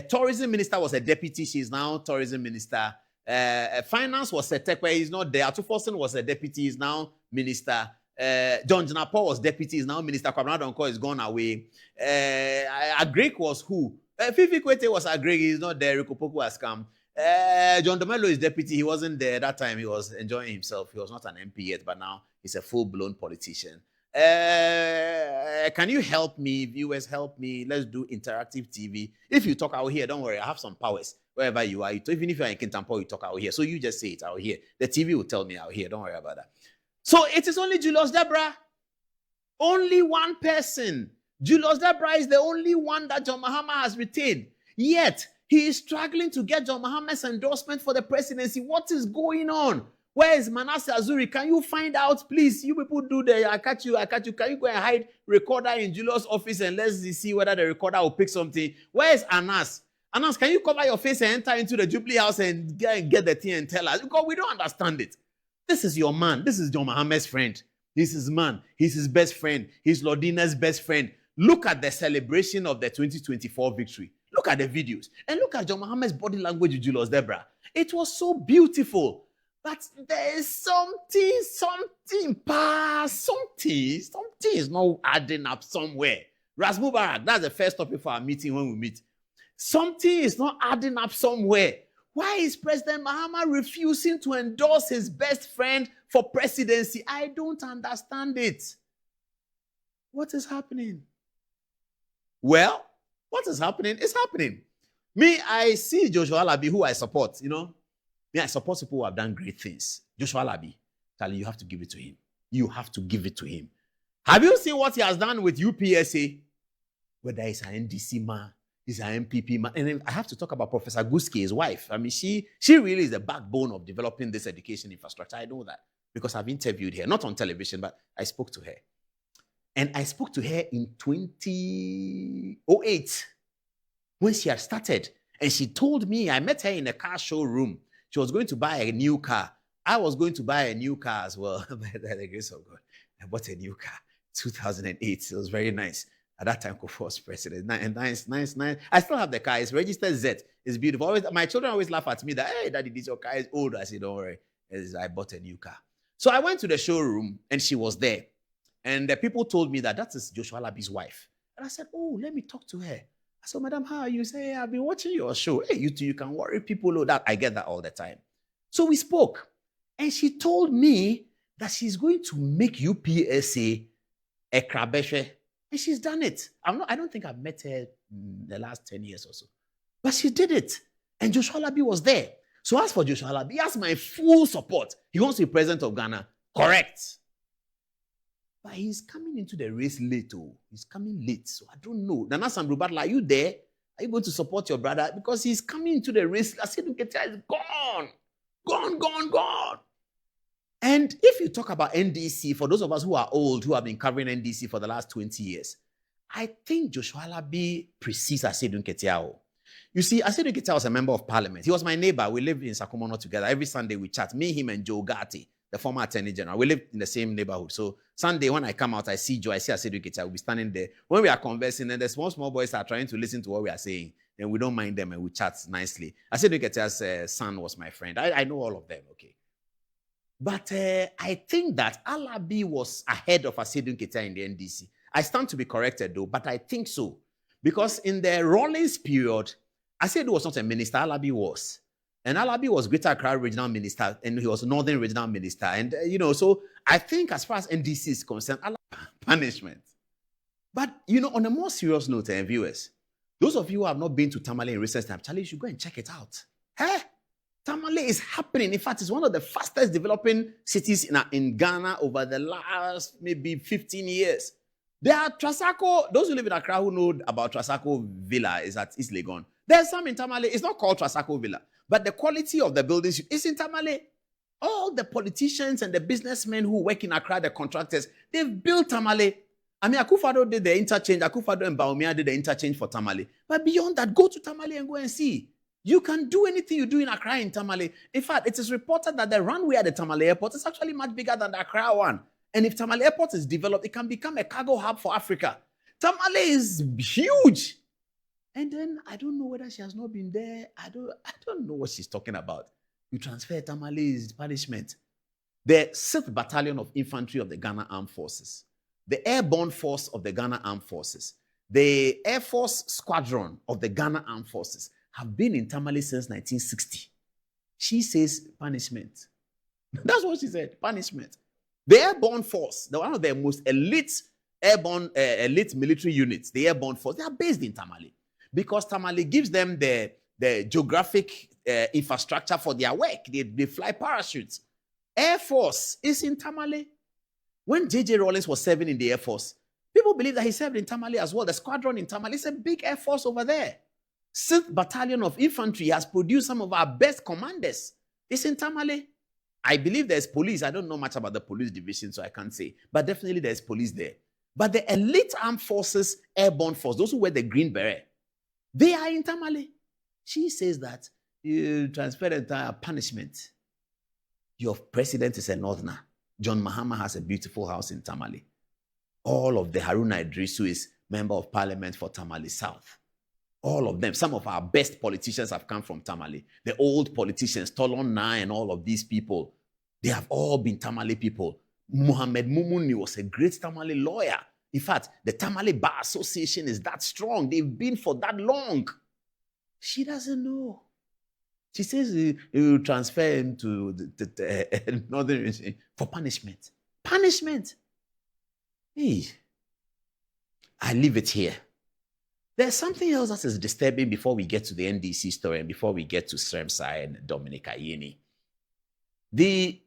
Tourism Minister was a deputy. She's now Tourism Minister. Finance was a tech where he's not there. Atufosun was a deputy. He's now Minister. John Janapo was deputy. He's now Minister. Kwabena Donko is gone away. Agric was who? Fifi Kwete was Agric. He's not there. Rikopoku has come. John Domelo is deputy. He wasn't there that time. He was enjoying himself. He was not an MP yet, but now he's a full-blown politician. Can you help me, viewers? Help me. Let's do interactive TV. If you talk out here, don't worry. I have some powers wherever you are. Even if you're in Kintampo, you talk out here. So you just say it out here. The TV will tell me out here. Don't worry about that. So it is only Julius Debra. Only one person. Julius Debra is the only one that John Mahama has retained. Yet, he is struggling to get John Mahama's endorsement for the presidency. What is going on? Where is Manasseh Azuri? Can you find out, please? You people do the I catch you. Can you go and hide recorder in Julius' office and let's see whether the recorder will pick something? Where is Anas? Anas, can you cover your face and enter into the Jubilee House and get the thing and tell us? Because we don't understand it. This is your man. This is John Mahama's friend. This is his man. He's his best friend. He's Lordina's best friend. Look at the celebration of the 2024 victory. Look at the videos. And look at John Mahama's body language with Julius Debra. It was so beautiful. But there is something is not adding up somewhere. Ras Mubarak, that's the first topic for our meeting when we meet. Something is not adding up somewhere. Why is President Mahama refusing to endorse his best friend for presidency? I don't understand it. What is happening? Well, what is happening is happening. Me, I see Joshua Alabi, who I support, Me, I support people who have done great things. Joshua Alabi, Charlie, you have to give it to him. You have to give it to him. Have you seen what he has done with UPSA? Whether he's an NDC man, he's an MPP man. And then I have to talk about Professor Guski, his wife. I mean, she really is the backbone of developing this education infrastructure. I know that because I've interviewed her, not on television, but I spoke to her. And I spoke to her in 2008 when she had started. And she told me, I met her in a car showroom. She was going to buy a new car. I was going to buy a new car as well. By the grace of God, I bought a new car, 2008. It was very nice. At that time, Kofi was president. Nice. I still have the car. It's registered Z. It's beautiful. My children always laugh at me that, hey, Daddy, this your car is old. I said, don't worry. I bought a new car. So I went to the showroom and she was there. And the people told me that is Joshua Alabi's wife. And I said, oh, let me talk to her. I said, Madam, how are you? Say, hey, I've been watching your show. Hey, you can worry people. Oh, that I get that all the time. So we spoke. And she told me that she's going to make UPSA a krabeshe. And she's done it. I don't think I've met her in the last 10 years or so. But she did it. And Joshua Alabi was there. So as for Joshua Alabi, he has my full support. He wants to be president of Ghana. Correct. But he's coming into the race late. Oh, he's coming late. So I don't know. Nana Sambru Batla, are you there? Are you going to support your brother? Because he's coming into the race. I said, is gone. Gone. And if you talk about NDC, for those of us who are old, who have been covering NDC for the last 20 years, I think Joshua Alabi precedes Asedun Ketiao. You see, Asedun Ketiao was a member of parliament. He was my neighbor. We lived in Sakumono together. Every Sunday we chat. Me, him, and Joe Gatti, the former Attorney General. We lived in the same neighborhood. So Sunday, when I come out, I see Joe, I see Asedun Ketiao. We'll be standing there. When we are conversing, and the small boys are trying to listen to what we are saying, and we don't mind them, and we chat nicely. Asedun Ketiao's son was my friend. I know all of them, okay? But I think that Alabi was ahead of Asedun Ketiao in the NDC. I stand to be corrected, though, but I think so. Because in the Rawlings period, Asedun was not a minister, Alabi was. And Alabi was Greater Accra Regional Minister, and he was Northern Regional Minister. And, so I think as far as NDC is concerned, Alabi punishment. But, on a more serious note, viewers, those of you who have not been to Tamale in recent times, Charlie, you should go and check it out. Hey, Tamale is happening. In fact, it's one of the fastest developing cities in Ghana over the last maybe 15 years. There are Trasaco. Those who live in Accra who know about Trasaco Villa is at East Legon. There's some in Tamale. It's not called Trasaco Villa, but the quality of the buildings is in Tamale. All the politicians and the businessmen who work in Accra, the contractors, they've built Tamale. I mean, Akufo-Addo did the interchange. Akufo-Addo and Bawumia did the interchange for Tamale. But beyond that, go to Tamale and go and see. You can do anything you do in Accra in Tamale. In fact, it is reported that the runway at the Tamale airport is actually much bigger than the Accra one. And if Tamale airport is developed, it can become a cargo hub for Africa. Tamale is huge. And then I don't know whether she has not been there. I don't know what she's talking about. You transfer Tamale's punishment. The 6th Battalion of Infantry of the Ghana Armed Forces, the Airborne Force of the Ghana Armed Forces, the Air Force Squadron of the Ghana Armed Forces have been in Tamale since 1960. She says punishment. That's what she said, punishment. The Airborne Force, one of the most elite airborne, elite military units, the Airborne Force, they are based in Tamale because Tamale gives them the geographic infrastructure for their work. They fly parachutes. Air Force is in Tamale. When J.J. Rawlings was serving in the Air Force, people believe that he served in Tamale as well. The squadron in Tamale is a big Air Force over there. 6th Battalion of Infantry has produced some of our best commanders. It's in Tamale. I believe there's police. I don't know much about the police division, so I can't say. But definitely there's police there. But the elite armed forces, airborne force, those who wear the green beret, they are in Tamale. She says that you transfer the entire punishment. Your president is a northerner. John Mahama has a beautiful house in Tamale. All of the Haruna Idrisu is member of parliament for Tamale South. All of them, some of our best politicians have come from Tamale. The old politicians, Tolon Na and all of these people, they have all been Tamale people. Muhammad Mumuni was a great Tamale lawyer. In fact, the Tamale Bar Association is that strong. They've been for that long. She doesn't know. She says you transfer him to the northern region for punishment. Punishment. Hey, I leave it here. There's something else that is disturbing before we get to the NDC story and before we get to Sremsai and Dominic Ayine. The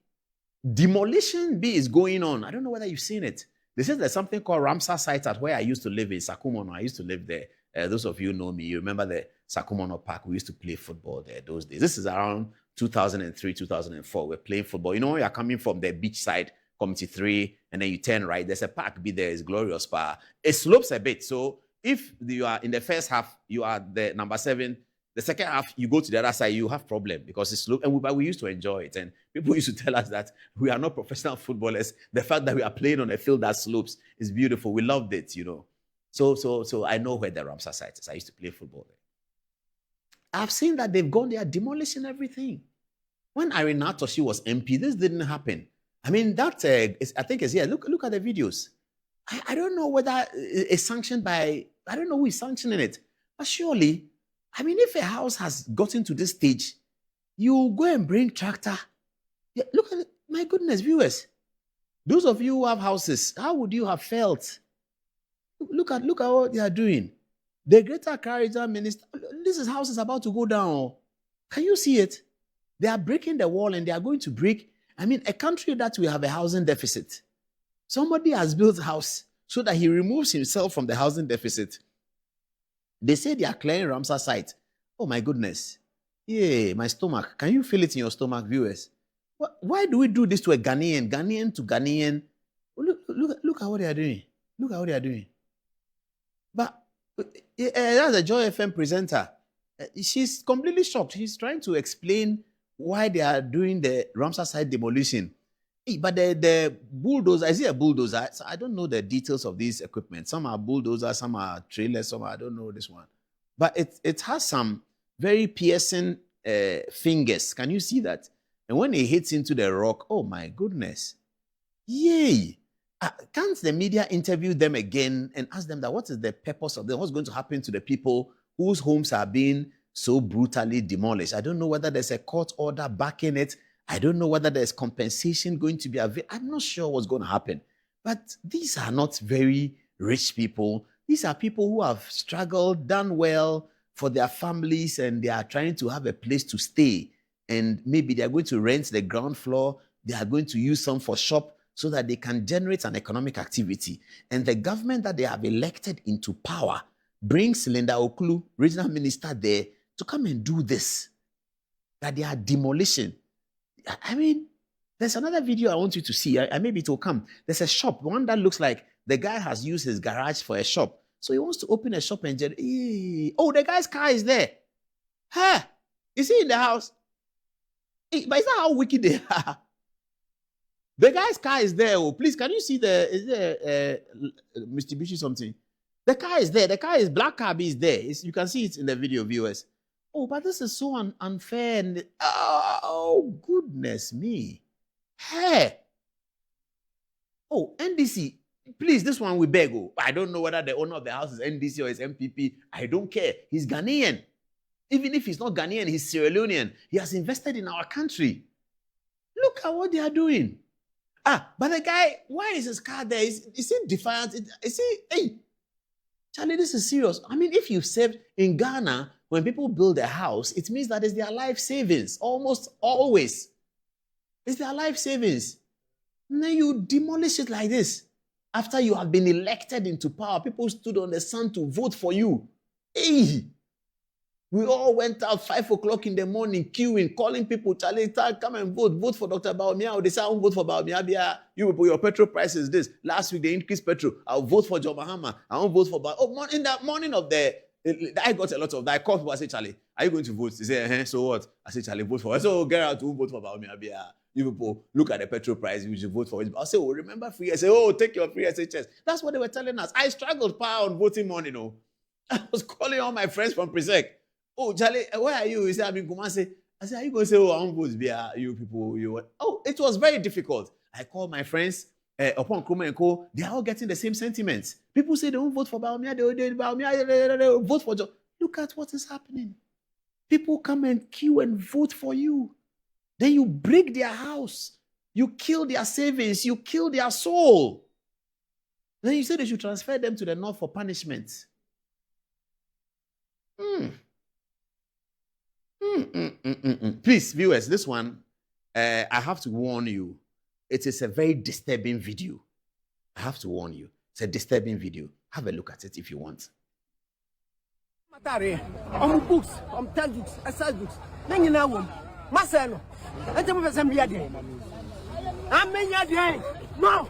demolition bee is going on. I don't know whether you've seen it. They said there's something called Ramsar site at where I used to live in Sakumono. I used to live there. Those of you know me, you remember the Sakumono Park. We used to play football there those days. This is around 2003, 2004. We're playing football. You know, when you're coming from the beach side, Committee 3, and then you turn right, there's a park be there. It's Glorious Park. It slopes a bit. So if you are in the first half, you are the number 7. The second half, you go to the other side, you have problem because it's slope. But we used to enjoy it. And people used to tell us that we are not professional footballers. The fact that we are playing on a field that slopes is beautiful. We loved it, you know. So I know where the Ramsar site is. I used to play football there. I've seen that they've gone there demolishing everything. When Irene Atoshi was MP, this didn't happen. I mean, that I think is here. Look at the videos. I don't know whether it's sanctioned by, I don't know who is sanctioning it. But surely, I mean, if a house has gotten to this stage, you go and bring tractor. Yeah, look at it. My goodness, viewers. Those of you who have houses, how would you have felt? Look at what they are doing. The Greater Accra Regional Minister, this is house is about to go down. Can you see it? They are breaking the wall and they are going to break. I mean, a country that will have a housing deficit. Somebody has built a house so that he removes himself from the housing deficit. They say they are clearing Ramsar site. Oh my goodness. Yeah, my stomach. Can you feel it in your stomach, viewers? Why do we do this to a Ghanaian? Ghanaian to Ghanaian. Look at what they are doing. Look at what they are doing. But that's a Joy FM presenter. She's completely shocked. She's trying to explain why they are doing the Ramsar site demolition. But the bulldozer, is it a bulldozer? So I don't know the details of these equipment. Some are bulldozers, some are trailers, some I don't know this one. But it has some very piercing fingers. Can you see that? And when it hits into the rock, oh my goodness. Yay! Can't the media interview them again and ask them that what is the purpose of them? What's going to happen to the people whose homes are being so brutally demolished? I don't know whether there's a court order backing it. I don't know whether there's compensation going to be available. I'm not sure what's going to happen. But these are not very rich people. These are people who have struggled, done well, for their families and they are trying to have a place to stay. And maybe they are going to rent the ground floor. They are going to use some for shop so that they can generate an economic activity. And the government that they have elected into power brings Linda Okulu, regional minister there, to come and do this. That they are demolition. I mean, there's another video I want you to see. Maybe it will come. There's a shop, one that looks like the guy has used his garage for a shop. So he wants to open a shop and oh, the guy's car is there. Huh? Is he in the house? But is that how wicked they are? The guy's car is there. Oh, please, can you see is there Mitsubishi something? The car is there. The car is black cab is there. You can see it in the video, viewers. Oh, but this is so unfair. And, oh, goodness me. Hey. Oh, NDC. Please, this one we beg. Oh, I don't know whether the owner of the house is NDC or is MPP. I don't care. He's Ghanaian. Even if he's not Ghanaian, he's Sierra Leonean. He has invested in our country. Look at what they are doing. But the guy, why is his car there? Is he defiant? Is he, hey, Charlie, this is serious. I mean, if you've saved in Ghana, when people build a house, it means that it's their life savings. Almost always. It's their life savings. And then you demolish it like this. After you have been elected into power, people stood on the sun to vote for you. Hey! We all went out 5 o'clock in the morning, queuing, calling people, Charlie, come and vote for Dr. Baumia. They say, I won't vote for Baumia. You people, your petrol price is this. Last week, they increased petrol. I'll vote for John Mahama. I won't vote for in the morning of I got a lot of that. I called people, I said, Charlie, are you going to vote? They say, so what? I said, Charlie, vote for it. So get out to vote for Baumia. You people, look at the petrol price, you should vote for it. I'll say, oh, remember free? I say, oh, take your free SHS. That's what they were telling us. I struggled power on voting morning, I was calling all my friends from Presec. Oh, Charlie, where are you? He said, I'm in Kumasi. I said, are you going to say, oh, I won't vote, you people, you what? Oh, it was very difficult. I called my friends, upon Kruma and Co. They are all getting the same sentiments. People say they won't vote for Baumia, they vote for John. Look at what is happening. People come and queue and vote for you. Then you break their house. You kill their savings. You kill their soul. Then you say they should transfer them to the north for punishment. Please, viewers, this one, I have to warn you. It is a very disturbing video. I have to warn you. It's a disturbing video. Have a look at it if you want. Books, textbooks, exercise books. Marcelo, I tell you some day. I'm in your day. No.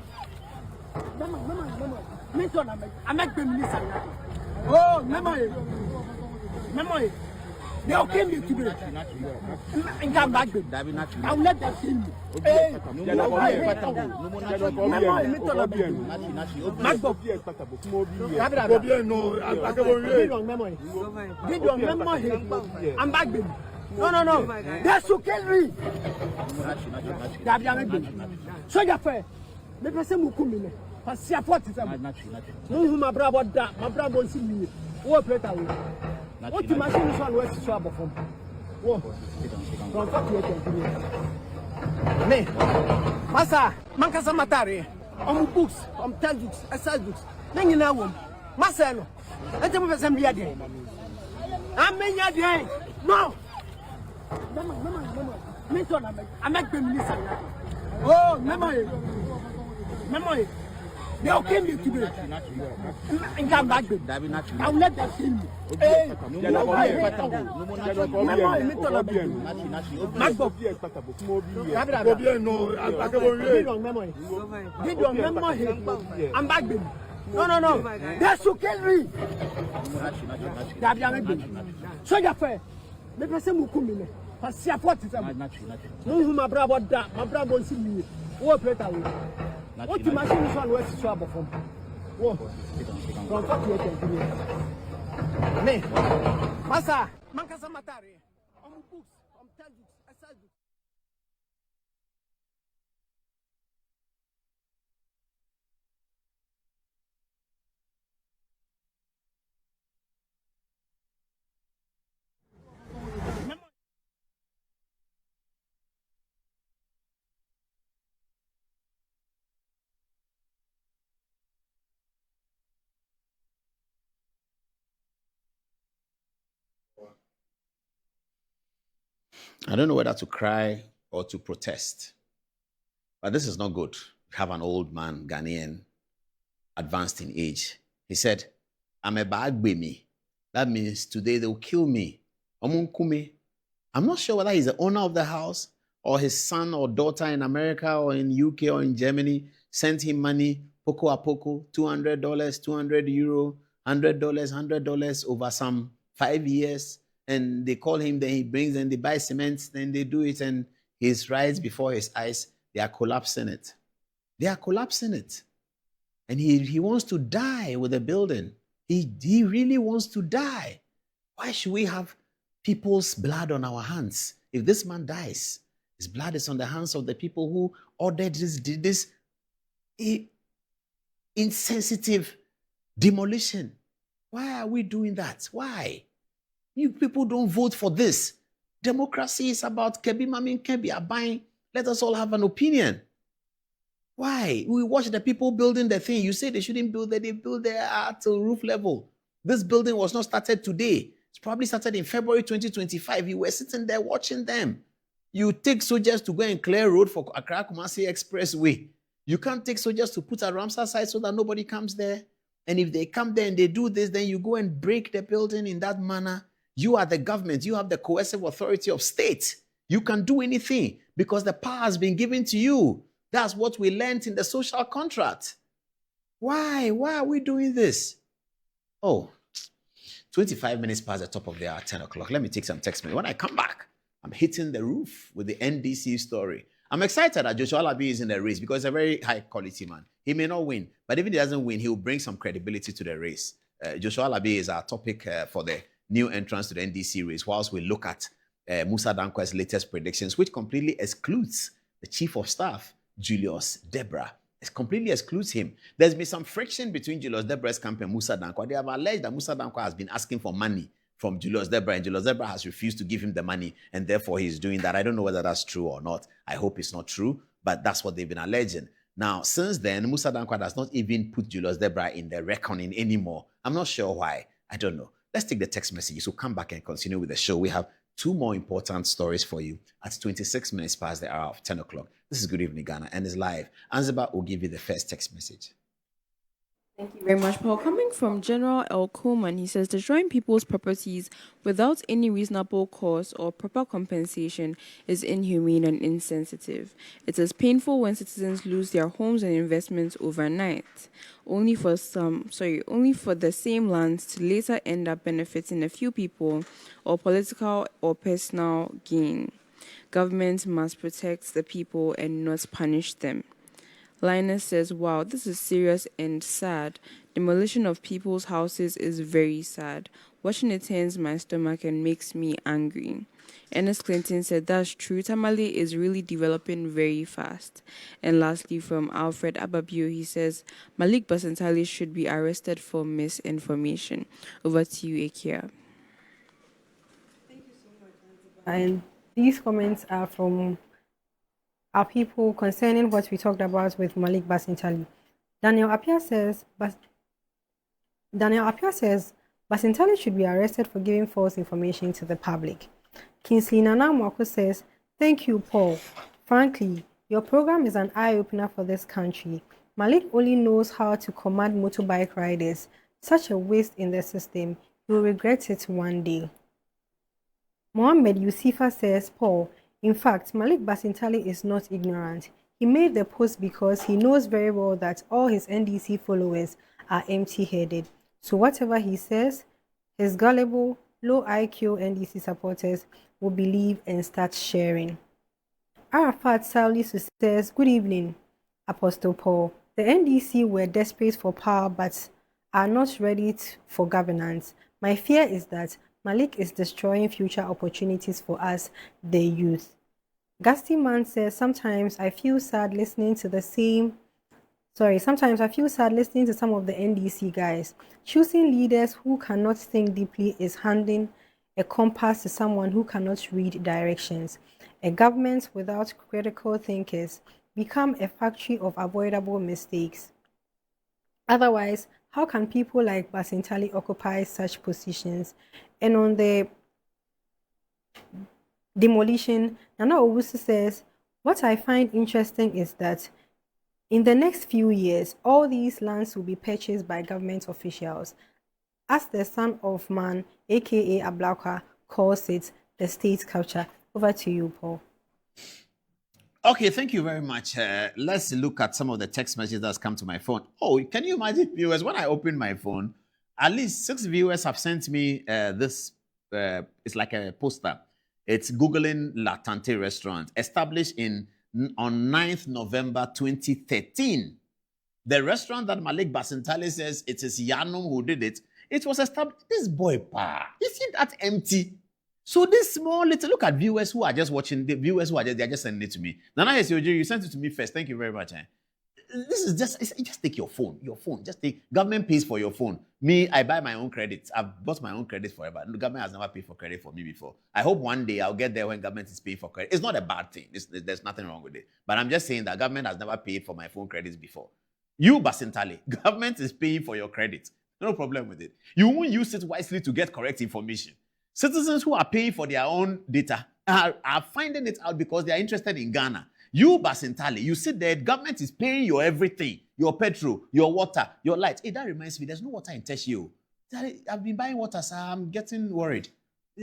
Mama. I make them listen. Oh, memory. They all came here today. And come back. I'll let them kill me. Hey, I'm back. No. That's who kill me. So you fair. Maybe some kumine. Pass your 47. No, my brother, my brother, see me. What better? What the machine is always trouble from? What? From Kwakye. Me. Masa, mankasa matare. Books, textbooks, exercise books. Then you know, Marcelo, I tell you some day. I'm in your day. No. Mama. I make them listen. Oh, memory. They all came here today. And come back. I'll let them kill me. Hey, I'm back. No. That's who kill me. So you fair. Maybe some kumine. Pass your 47. No, my brother, see me. What better? What the machine is always trouble from? What? From Kwakye. Me. Masa, mankasa matare. Books, textbooks, exercise books. I don't know whether to cry or to protest. But this is not good. We have an old man, Ghanaian, advanced in age. He said, I'm a bad baby. That means today they'll kill me. I'm not sure whether he's the owner of the house or his son or daughter in America or in UK or in Germany sent him money, poco a poco, $200, 200 euro, $100, $100 over some 5 years. And they call him, then he brings, and they buy cement, then they do it, and he's right before his eyes. They are collapsing it. They are collapsing it. And he wants to die with the building. He really wants to die. Why should we have people's blood on our hands? If this man dies, his blood is on the hands of the people who ordered this insensitive demolition. Why are we doing that? Why? You people don't vote for this. Democracy is about Kebi Mamin Kebi Abain. Let us all have an opinion. Why? We watch the people building the thing. You say they shouldn't build it. They build there at roof level. This building was not started today. It's probably started in February 2025. You were sitting there watching them. You take soldiers to go and clear road for Accra Kumasi Expressway. You can't take soldiers to put a Ramsar site so that nobody comes there. And if they come there and they do this, then you go and break the building in that manner. You are the government. You have the coercive authority of state. You can do anything because the power has been given to you. That's what we learned in the social contract. Why? Why are we doing this? Oh, 25 minutes past the top of the hour, 10 o'clock. Let me take some text. When I come back, I'm hitting the roof with the NDC story. I'm excited that Joshua Alabi is in the race because he's a very high quality man. He may not win, but if he doesn't win, he will bring some credibility to the race. Joshua Alabi is our topic for the new entrance to the NDC race, whilst we look at Musa Dankwa's latest predictions, which completely excludes the chief of staff, Julius Debra. It completely excludes him. There's been some friction between Julius Debra's camp and Musa Dankwa. They have alleged that Musa Dankwa has been asking for money from Julius Debra, and Julius Debra has refused to give him the money, and therefore he's doing that. I don't know whether that's true or not. I hope it's not true, but that's what they've been alleging. Now, since then, Musa Dankwa does not even put Julius Debra in the reckoning anymore. I'm not sure why. I don't know. Let's take the text messages. We'll come back and continue with the show. We have two more important stories for you at 26 minutes past the hour of 10 o'clock. This is Good Evening Ghana and it's live. Anziba will give you the first text message. Thank you very much, Paul. Coming from General L. Coleman, he says, destroying people's properties without any reasonable cause or proper compensation is inhumane and insensitive. It is painful when citizens lose their homes and investments overnight, only for the same lands to later end up benefiting a few people or political or personal gain. Government must protect the people and not punish them. Linus says, wow, this is serious and sad. Demolition of people's houses is very sad. Watching it turns my stomach and makes me angry. Ernest Clinton said, that's true. Tamale is really developing very fast. And lastly, from Alfred Ababio, he says, Malik Basantali should be arrested for misinformation. Over to you, Akia. Thank you so much, and these comments are from our people concerning what we talked about with Malik Basantali. Daniel Appiah says Basantali should be arrested for giving false information to the public. Kingsley Nana Mwako says, thank you, Paul. Frankly, your program is an eye-opener for this country. Malik only knows how to command motorbike riders. Such a waste in the system. You will regret it one day. Mohammed Yusifa says, Paul, in fact, Malik Basantali is not ignorant. He made the post because he knows very well that all his NDC followers are empty-headed. So whatever he says, his gullible, low IQ NDC supporters will believe and start sharing. Arafat Salisu says, good evening, Apostle Paul. The NDC were desperate for power but are not ready for governance. My fear is that Malik is destroying future opportunities for us, the youth. Gusty Man says, sometimes I feel sad listening to some of the NDC guys. Choosing leaders who cannot think deeply is handing a compass to someone who cannot read directions. A government without critical thinkers become a factory of avoidable mistakes. Otherwise, how can people like Basantali occupy such positions? And on the Demolition, Nana Ofosu says, what I find interesting is that in the next few years, all these lands will be purchased by government officials. As the son of man, aka Ablaka, calls it, the state culture. Over to you, Paul. Okay, thank you very much. Let's look at some of the text messages that's come to my phone. Oh, can you imagine, viewers, when I open my phone, at least 6 viewers have sent me this. It's like a poster. It's Googling La Tante restaurant, established on 9th November 2013. The restaurant that Malik Basintale says it is Yanum who did it, it was established. This boy, isn't that empty? So this small little, look at viewers who are just watching, the viewers who are just, they're just sending it to me. Nana Yesyoji, you sent it to me first. Thank you very much. This is just take your phone, just take, government pays for your phone. Me, I buy my own credit. I've bought my own credit forever. The government has never paid for credit for me before. I hope one day I'll get there when government is paying for credit. It's not a bad thing. There's nothing wrong with it. But I'm just saying that government has never paid for my phone credits before. You, Basintale, government is paying for your credit. No problem with it. You won't use it wisely to get correct information. Citizens who are paying for their own data are finding it out because they are interested in Ghana. You, Basintale, you sit there, government is paying your everything, your petrol, your water, your light. Hey, that reminds me, there's no water in Teshio. I've been buying water, so I'm getting worried.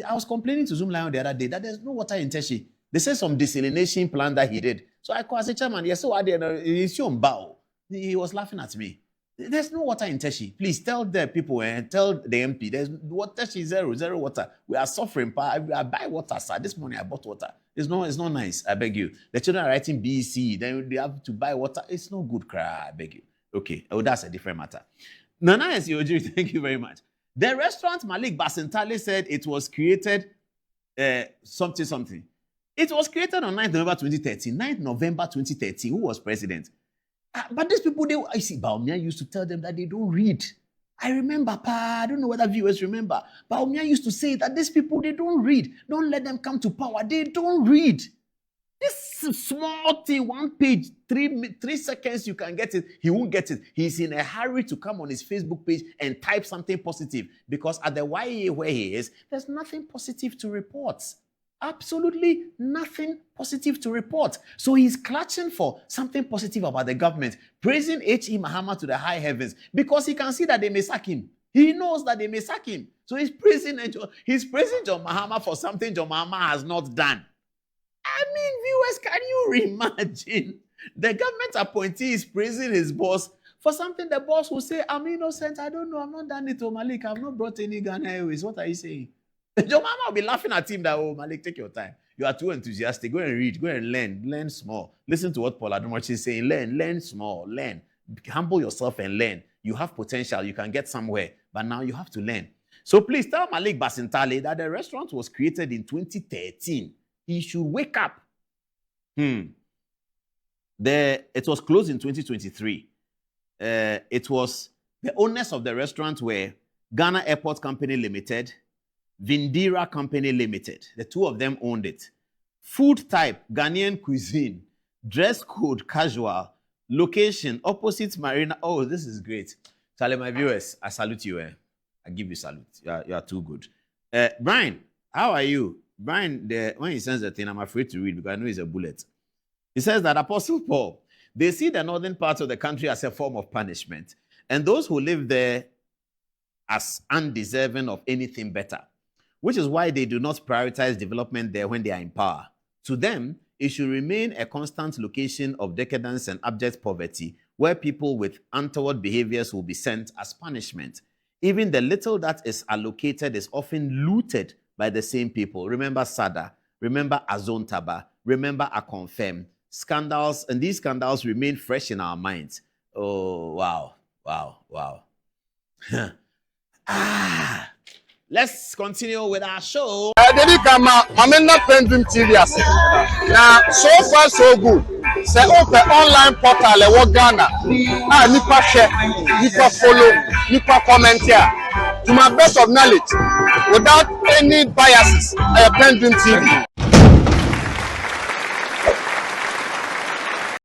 I was complaining to Zoom Lion the other day that there's no water in Teshi. They said some desalination plan that he did. So I called as a chairman, yes, so I did. He was laughing at me. There's no water in Teshi. Please tell the people and tell the MP. There's water. Teshi zero water. We are suffering. I buy water, sir. This morning I bought water. It's not nice. I beg you. The children are writing BC. Then they have to buy water. It's no good, cry. I beg you. Okay. Oh, that's a different matter. Nana Yesyoji, thank you very much. The restaurant Malik Basintale said it was created something. It was created on 9th November 2013. 9th November 2013. Who was president? But these people, I see, Baumia used to tell them that they don't read. I remember, I don't know whether viewers remember. Baumia used to say that these people, they don't read. Don't let them come to power. They don't read. This small thing, 1 page, 3 seconds, you can get it. He won't get it. He's in a hurry to come on his Facebook page and type something positive. Because at the YA where he is, there's nothing positive to report. Absolutely nothing positive to report. So he's clutching for something positive about the government, praising H.E. Mahama to the high heavens because he can see that they may sack him. He knows that they may sack him. So he's praising John Mahama for something John Mahama has not done. I mean, viewers, can you imagine? The government appointee is praising his boss for something the boss will say, I'm innocent, I don't know, I've not done it to Malik, I've not brought any Ghana Airways. What are you saying? Your mama will be laughing at him that, oh, Malik, take your time. You are too enthusiastic. Go and read. Go and learn small. Listen to what Paul Adomochi is saying. Learn small. Learn. Humble yourself and learn. You have potential. You can get somewhere. But now you have to learn. So please tell Malik Basintale that the restaurant was created in 2013. He should wake up. It was closed in 2023. It was the owners of the restaurant were Ghana Airport Company Limited, Vindira Company Limited. The two of them owned it. Food type, Ghanaian cuisine. Dress code, casual. Location, opposite Marina. Oh, this is great. Charlie, my viewers, I salute you. I give you salute. You are too good. Brian, how are you? Brian, when he sends the thing, I'm afraid to read because I know it's a bullet. He says that Apostle Paul, they see the northern parts of the country as a form of punishment, and those who live there as undeserving of anything better, which is why they do not prioritize development there when they are in power. To them, it should remain a constant location of decadence and abject poverty, where people with untoward behaviors will be sent as punishment. Even the little that is allocated is often looted by the same people. Remember Sada, remember Azontaba, remember Akonfem. Scandals, and these scandals remain fresh in our minds. Oh, wow. Let's continue with our show. PENDREAM TV. Now, so far so good. Say open online portal e Ghana. Nipa share, nipa follow, nipa comment here. To my best of knowledge, without any biases, PENDREAM TV.